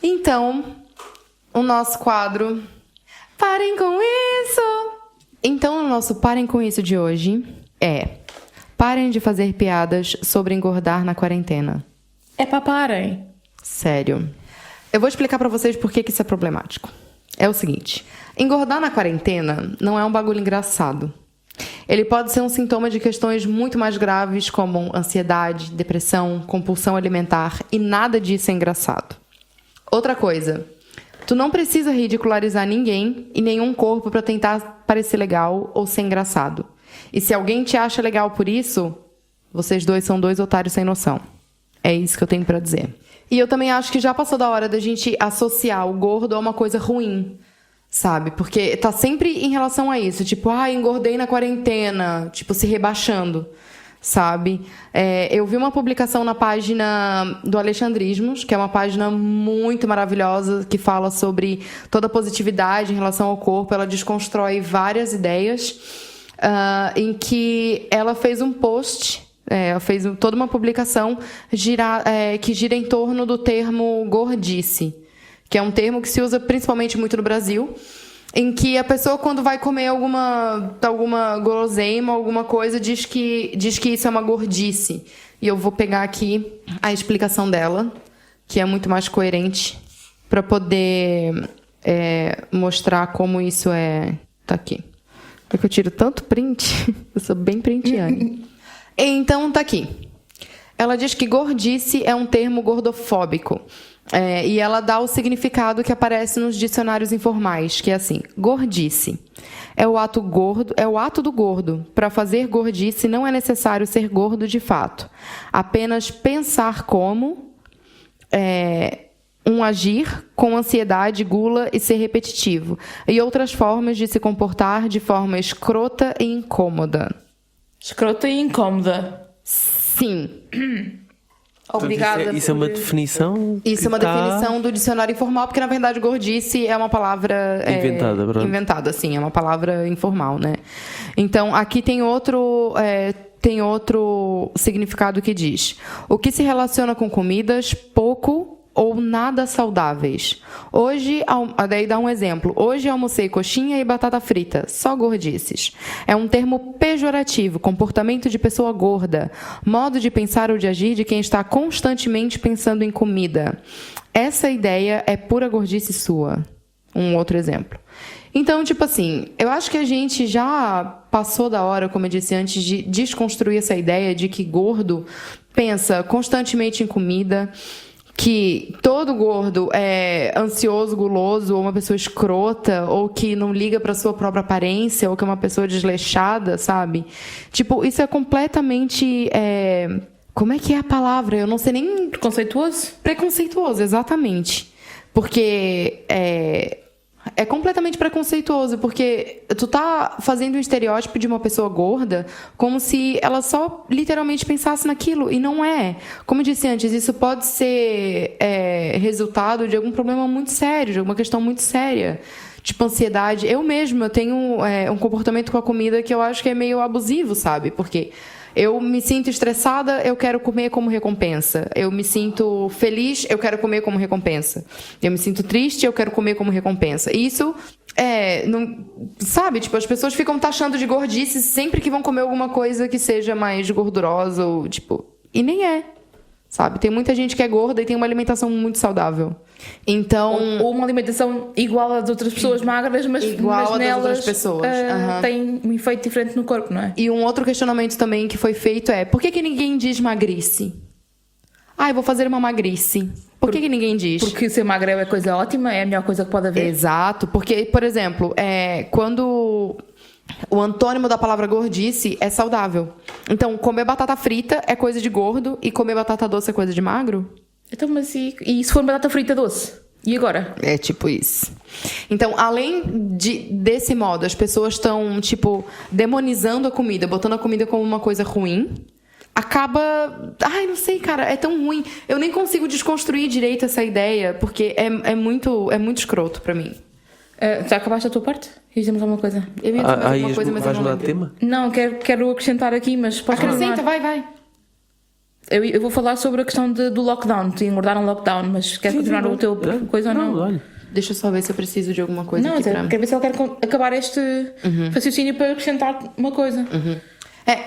Então, o nosso quadro Parem com Isso! Então, o nosso Parem com Isso de hoje é: parem de fazer piadas sobre engordar na quarentena. Parem. Sério. Eu vou explicar pra vocês por que isso é problemático. É o seguinte, engordar na quarentena não é um bagulho engraçado. Ele pode ser um sintoma de questões muito mais graves, como ansiedade, depressão, compulsão alimentar, e nada disso é engraçado. Outra coisa, tu não precisa ridicularizar ninguém e nenhum corpo para tentar parecer legal ou ser engraçado. E se alguém te acha legal por isso, vocês dois são 2 otários sem noção. É isso que eu tenho pra dizer. E eu também acho que já passou da hora da gente associar o gordo a uma coisa ruim. sabe? Porque tá sempre em relação a isso. Tipo, engordei na quarentena. Tipo, se rebaixando, sabe? Eu vi uma publicação na página do Alexandrismos, que é uma página muito maravilhosa, que fala sobre toda a positividade em relação ao corpo. Ela desconstrói várias ideias, em que ela fez um post, ela fez toda uma publicação que gira em torno do termo gordice, que é um termo que se usa principalmente muito no Brasil, em que a pessoa, quando vai comer alguma guloseima, alguma coisa, diz que isso é uma gordice. E eu vou pegar aqui a explicação dela, que é muito mais coerente, para poder mostrar como isso é... Tá aqui. É que eu tiro tanto print, eu sou bem printiane. Então, tá aqui. Ela diz que gordice é um termo gordofóbico. E ela dá o significado que aparece nos dicionários informais, que é assim: gordice é o ato do gordo. Para fazer gordice não é necessário ser gordo de fato. Apenas pensar como um agir com ansiedade, gula e ser repetitivo. E outras formas de se comportar de forma escrota e incômoda. Escrota e incômoda. Sim. Obrigada. Isso é uma definição? Isso é uma definição do dicionário informal, porque na verdade gordice é uma palavra inventada, pronto. Inventada, sim, é uma palavra informal, né? Então aqui tem outro significado que diz: o que se relaciona com comidas pouco ou nada saudáveis. Daí dá um exemplo. Hoje almocei coxinha e batata frita, só gordices. É um termo pejorativo, comportamento de pessoa gorda, modo de pensar ou de agir de quem está constantemente pensando em comida. Essa ideia é pura gordice sua. Um outro exemplo. Então, tipo assim, eu acho que a gente já passou da hora, como eu disse antes, de desconstruir essa ideia de que gordo pensa constantemente em comida, que todo gordo é ansioso, guloso, ou uma pessoa escrota, ou que não liga para sua própria aparência, ou que é uma pessoa desleixada, sabe? Tipo, isso é completamente... Como é que é a palavra? Eu não sei nem... Preconceituoso? Preconceituoso, exatamente. Porque é completamente preconceituoso, porque tu tá fazendo um estereótipo de uma pessoa gorda como se ela só literalmente pensasse naquilo, e não é. Como eu disse antes, isso pode ser resultado de algum problema muito sério, de alguma questão muito séria, tipo ansiedade. Eu mesma tenho um comportamento com a comida que eu acho que é meio abusivo, sabe? Porque eu me sinto estressada, eu quero comer como recompensa. Eu me sinto feliz, eu quero comer como recompensa. Eu me sinto triste, eu quero comer como recompensa. E isso, não, sabe? Tipo, as pessoas ficam taxando de gordice sempre que vão comer alguma coisa que seja mais gordurosa, ou, tipo... E nem é, sabe? Tem muita gente que é gorda e tem uma alimentação muito saudável. Então... Ou uma alimentação igual às outras pessoas magras, mas nelas outras pessoas. Tem um efeito diferente no corpo, não é? E um outro questionamento também que foi feito é: por que ninguém diz magrice? Eu vou fazer uma magrice. Por que ninguém diz? Porque ser magrelo é coisa ótima, é a melhor coisa que pode haver. Exato, porque, por exemplo, quando o antônimo da palavra gordice é saudável. Então, comer batata frita é coisa de gordo e comer batata doce é coisa de magro? Então, mas e se for batata frita doce? E agora? É tipo isso. Então, além desse modo, as pessoas estão, tipo, demonizando a comida, botando a comida como uma coisa ruim, acaba... não sei, cara, é tão ruim. Eu nem consigo desconstruir direito essa ideia, porque é muito escroto pra mim. Já acabaste a tua parte? Dizemos alguma coisa? Eu ia dizer alguma coisa, mas eu não lembro. Tema? Não, quero acrescentar aqui, mas podes Acrescenta, vai. Eu vou falar sobre a questão do lockdown, de engordar um lockdown, mas quer continuar o teu coisa ou não? Olha. Deixa eu só ver se eu preciso de alguma coisa Não, aqui pra... quero ver se ela quer acabar este raciocínio para acrescentar uma coisa.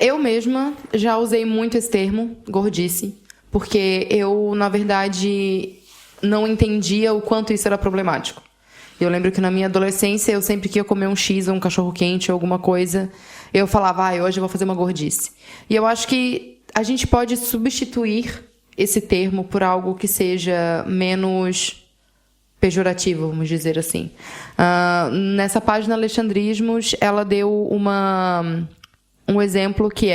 Eu mesma já usei muito esse termo, gordice, porque eu, na verdade, não entendia o quanto isso era problemático. Eu lembro que na minha adolescência, eu sempre que ia comer um X ou um cachorro-quente ou alguma coisa, eu falava, hoje eu vou fazer uma gordice. E eu acho que a gente pode substituir esse termo por algo que seja menos pejorativo, vamos dizer assim. Nessa página Alexandrismos, ela deu um exemplo que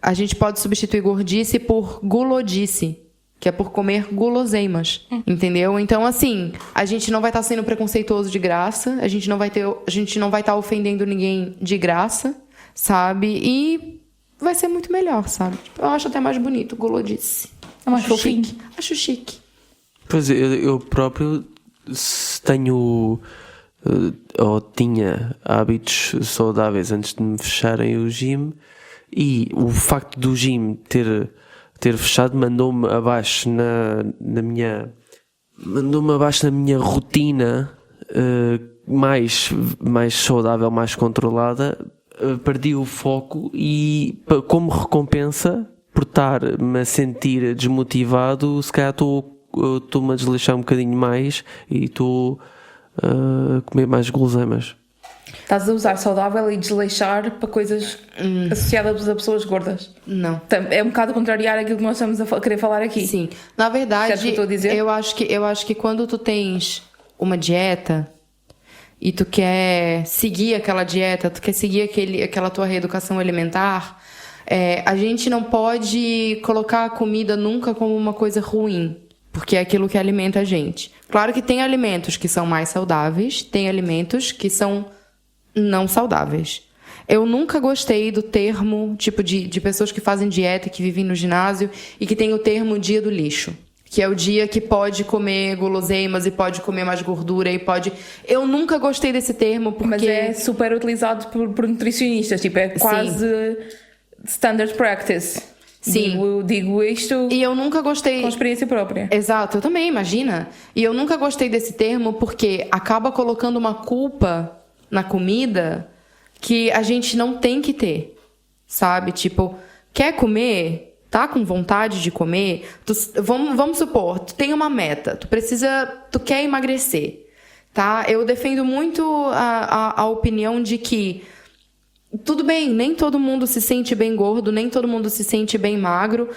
a gente pode substituir gordice por gulodice, que é por comer guloseimas, entendeu? Então, assim, a gente não vai estar sendo preconceituoso de graça, a gente não vai estar ofendendo ninguém de graça, sabe? E vai ser muito melhor, sabe? Eu acho até mais bonito, gulodice. É mais Acho fofinho. chique. Acho chique. Pois eu próprio tenho ou tinha hábitos saudáveis antes de me fecharem o gym, e o facto do gym ter fechado mandou-me abaixo na minha rotina mais saudável, mais controlada. Perdi o foco e, como recompensa por estar-me a sentir desmotivado, se calhar estou-me a desleixar um bocadinho mais e estou a comer mais guloseimas. Estás a usar saudável e desleixar para coisas associadas a pessoas gordas. Não. É um bocado contrariar aquilo que nós estamos a querer falar aqui. Sim. Na verdade, Certo o que eu estou a dizer? eu acho que quando tu tens uma dieta e tu quer seguir aquela dieta, tu quer seguir aquela tua reeducação alimentar, a gente não pode colocar a comida nunca como uma coisa ruim, porque é aquilo que alimenta a gente. Claro que tem alimentos que são mais saudáveis, tem alimentos que são não saudáveis. Eu nunca gostei do termo, tipo, de pessoas que fazem dieta, que vivem no ginásio e que tem o termo dia do lixo, que é o dia que pode comer guloseimas e pode comer mais gordura e pode... Eu nunca gostei desse termo porque... Mas é super utilizado por nutricionistas, tipo, é quase standard practice. Sim. Digo isto E eu nunca gostei... com experiência própria. Exato, eu também, imagina. E eu nunca gostei desse termo porque acaba colocando uma culpa na comida que a gente não tem que ter, sabe? Tipo, quer comer? Tá com vontade de comer? Vamos supor, tu tem uma meta, tu quer emagrecer, tá? Eu defendo muito a opinião de que tudo bem, nem todo mundo se sente bem gordo, nem todo mundo se sente bem magro.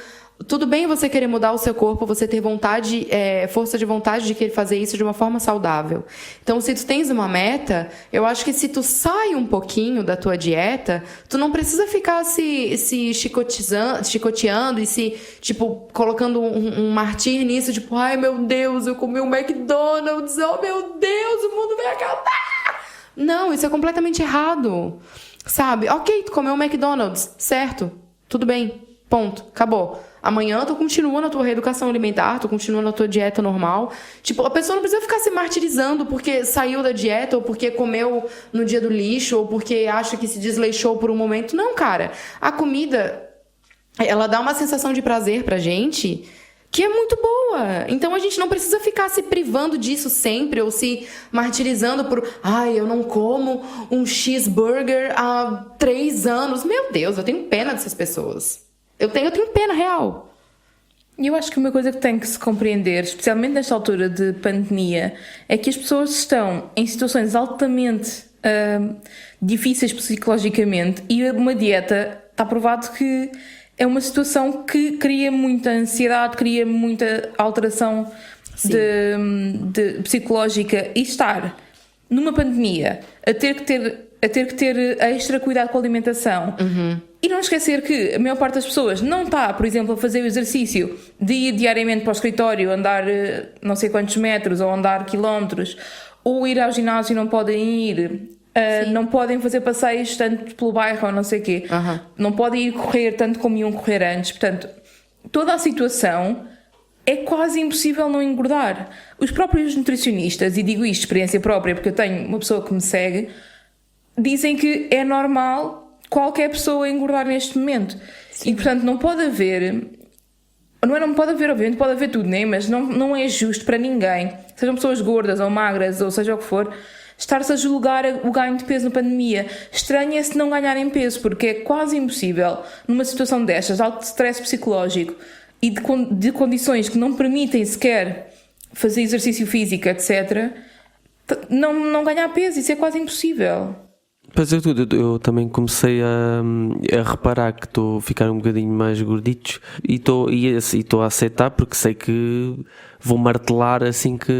Tudo bem você querer mudar o seu corpo, você ter vontade, força de vontade de querer fazer isso de uma forma saudável. Então, se tu tens uma meta, eu acho que se tu sai um pouquinho da tua dieta, tu não precisa ficar se chicoteando e se, tipo, colocando um martírio nisso, tipo, ai meu Deus, eu comi um McDonald's, oh meu Deus, o mundo vai acabar. Não, isso é completamente errado, sabe? Ok, tu comeu um McDonald's, certo, tudo bem, ponto, acabou. Amanhã tu continua na tua reeducação alimentar, tu continua na tua dieta normal. Tipo, a pessoa não precisa ficar se martirizando porque saiu da dieta, ou porque comeu no dia do lixo, ou porque acha que se desleixou por um momento. Não, cara. A comida, ela dá uma sensação de prazer pra gente que é muito boa. Então a gente não precisa ficar se privando disso sempre, ou se martirizando por... Ai, eu não como um cheeseburger há 3 anos. Meu Deus, eu tenho pena dessas pessoas. Eu tenho pena real. E eu acho que uma coisa que tem que se compreender, especialmente nesta altura de pandemia, é que as pessoas estão em situações altamente difíceis psicologicamente, e uma dieta, está provado que é uma situação que cria muita ansiedade, cria muita alteração de psicológica, e estar numa pandemia a ter que ter extra cuidado com a alimentação. E não esquecer que a maior parte das pessoas não está, por exemplo, a fazer o exercício de ir diariamente para o escritório, andar não sei quantos metros, ou andar quilómetros, ou ir ao ginásio e não podem ir, não podem fazer passeios tanto pelo bairro ou não sei o quê, não podem ir correr tanto como iam correr antes. Portanto, toda a situação é quase impossível não engordar. Os próprios nutricionistas, e digo isto de experiência própria porque eu tenho uma pessoa que me segue, dizem que é normal qualquer pessoa engordar neste momento. Sim. E portanto não pode haver, obviamente pode haver tudo, né? Mas não é justo para ninguém, sejam pessoas gordas ou magras ou seja o que for, estar-se a julgar o ganho de peso na pandemia. Estranho é se não ganharem peso, porque é quase impossível numa situação destas, de alto stress psicológico e de condições que não permitem sequer fazer exercício físico, etc., não ganhar peso. Isso é quase impossível. Pois eu também comecei a reparar que estou a ficar um bocadinho mais gordito, e estou a aceitar, porque sei que vou martelar assim que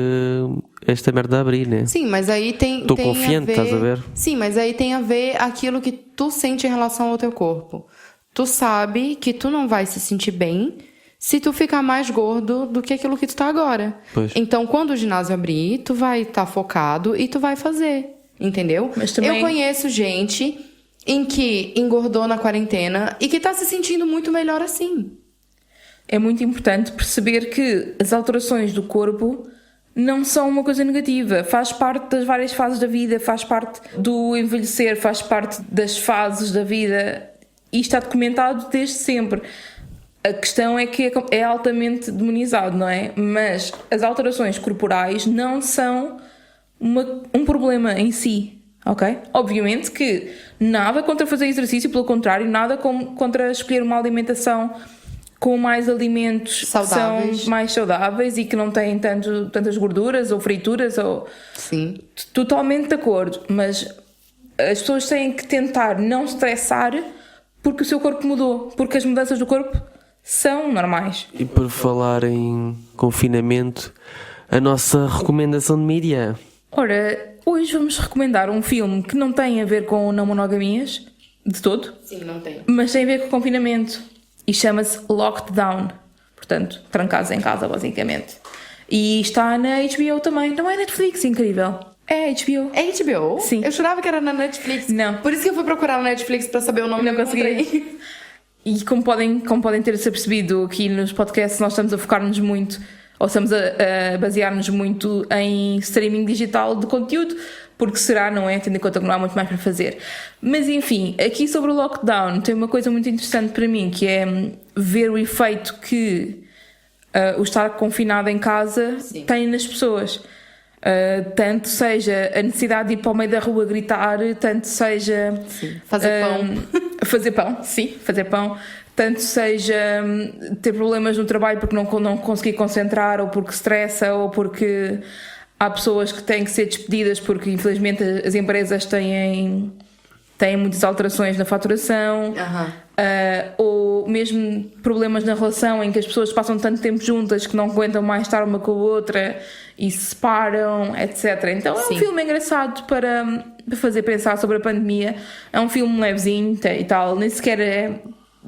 esta merda abrir, né? Sim, mas aí estou confiante, estás a ver? Sim, mas aí tem a ver aquilo que tu sente em relação ao teu corpo. Tu sabe que tu não vai se sentir bem se tu ficar mais gordo do que aquilo que tu tá agora. Pois. Então, quando o ginásio abrir, tu vai estar focado e tu vai fazer, entendeu? Mas também... Eu conheço gente em que engordou na quarentena e que tá se sentindo muito melhor assim. É muito importante perceber que as alterações do corpo não são uma coisa negativa. Faz parte das várias fases da vida, faz parte do envelhecer, faz parte das fases da vida. E está documentado desde sempre. A questão é que é altamente demonizado, não é? Mas as alterações corporais não são um problema em si, ok? Obviamente que nada contra fazer exercício, pelo contrário, nada contra escolher uma alimentação com mais alimentos saudáveis, que são mais saudáveis e que não têm tantas gorduras ou frituras. Sim. Totalmente de acordo, mas as pessoas têm que tentar não estressar porque o seu corpo mudou, porque as mudanças do corpo são normais. E por falar em confinamento, a nossa recomendação de mídia. Ora, hoje vamos recomendar um filme que não tem a ver com não monogamias, de todo. Sim, não tem. Mas tem a ver com confinamento. E chama-se Locked Down. Portanto, trancados em casa, basicamente. E está na HBO também. Não é Netflix, incrível. É HBO. É HBO? Sim. Eu jurava que era na Netflix. Não. Por isso que eu fui procurar na Netflix pra saber o nome. Não e consegui. E como podem ter-se apercebido aqui nos podcasts, nós estamos a focar-nos muito, ou estamos a basear-nos muito em streaming digital de conteúdo, porque será, não é? Tendo em conta que não há muito mais para fazer. Mas enfim, aqui sobre o lockdown tem uma coisa muito interessante para mim, que é ver o efeito que o estar confinado em casa tem nas pessoas. Tanto seja a necessidade de ir para o meio da rua gritar, tanto seja... Sim. Fazer pão. Fazer pão, sim, fazer pão. Tanto seja ter problemas no trabalho porque não conseguir concentrar, ou porque estressa, ou porque há pessoas que têm que ser despedidas porque infelizmente as empresas têm muitas alterações na faturação. Ou mesmo problemas na relação em que as pessoas passam tanto tempo juntas que não aguentam mais estar uma com a outra e se separam, etc. Então é um filme engraçado para fazer pensar sobre a pandemia. É um filme levezinho e tal, nem sequer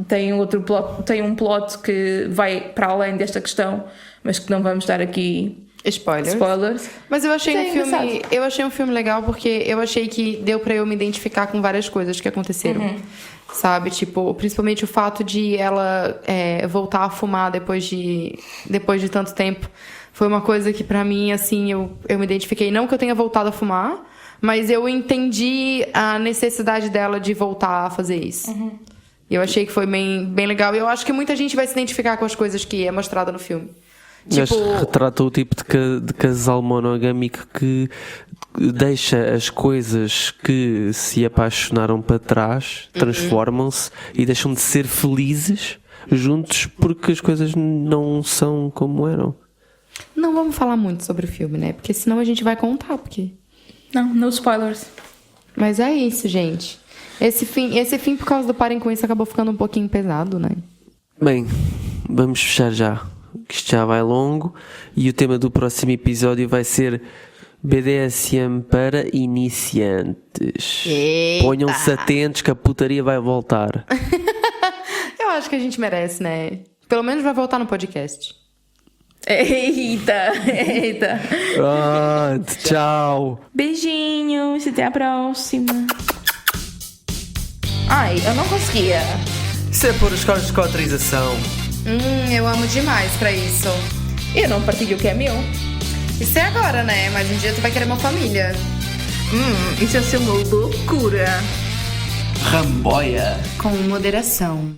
tem um plot que vai para além desta questão, mas que não vamos dar aqui spoilers. Mas eu achei Mas achei um filme legal porque eu achei que deu pra eu me identificar com várias coisas que aconteceram. Sabe? Tipo, principalmente o fato de ela voltar a fumar depois de tanto tempo. Foi uma coisa que pra mim, assim, eu me identifiquei. Não que eu tenha voltado a fumar, mas eu entendi a necessidade dela de voltar a fazer isso. E eu achei que foi bem legal. E eu acho que muita gente vai se identificar com as coisas que é mostrada no filme. Mas retrata o tipo de casal monogâmico que deixa as coisas que se apaixonaram para trás, transformam-se e deixam de ser felizes juntos porque as coisas não são como eram. Não vamos falar muito sobre o filme, né? Porque senão a gente vai contar, porque... Não, no spoilers. Mas é isso, gente. Esse fim, por causa do Parem Com Isso, acabou ficando um pouquinho pesado, né? Bem, vamos fechar já, que isto já vai longo. E o tema do próximo episódio vai ser BDSM para iniciantes. Eita. Ponham-se atentos que a putaria vai voltar. Eu acho que a gente merece, né? Pelo menos vai voltar no podcast. Eita. Pronto, tchau. Beijinhos, até a próxima. Ai, eu não conseguia. Isso é por escolas de cotrização. Eu amo demais pra isso. Eu não partilho o que é meu. Isso é agora, né? Mas um dia tu vai querer uma família. Isso ia ser uma loucura. Ramboia. Com moderação.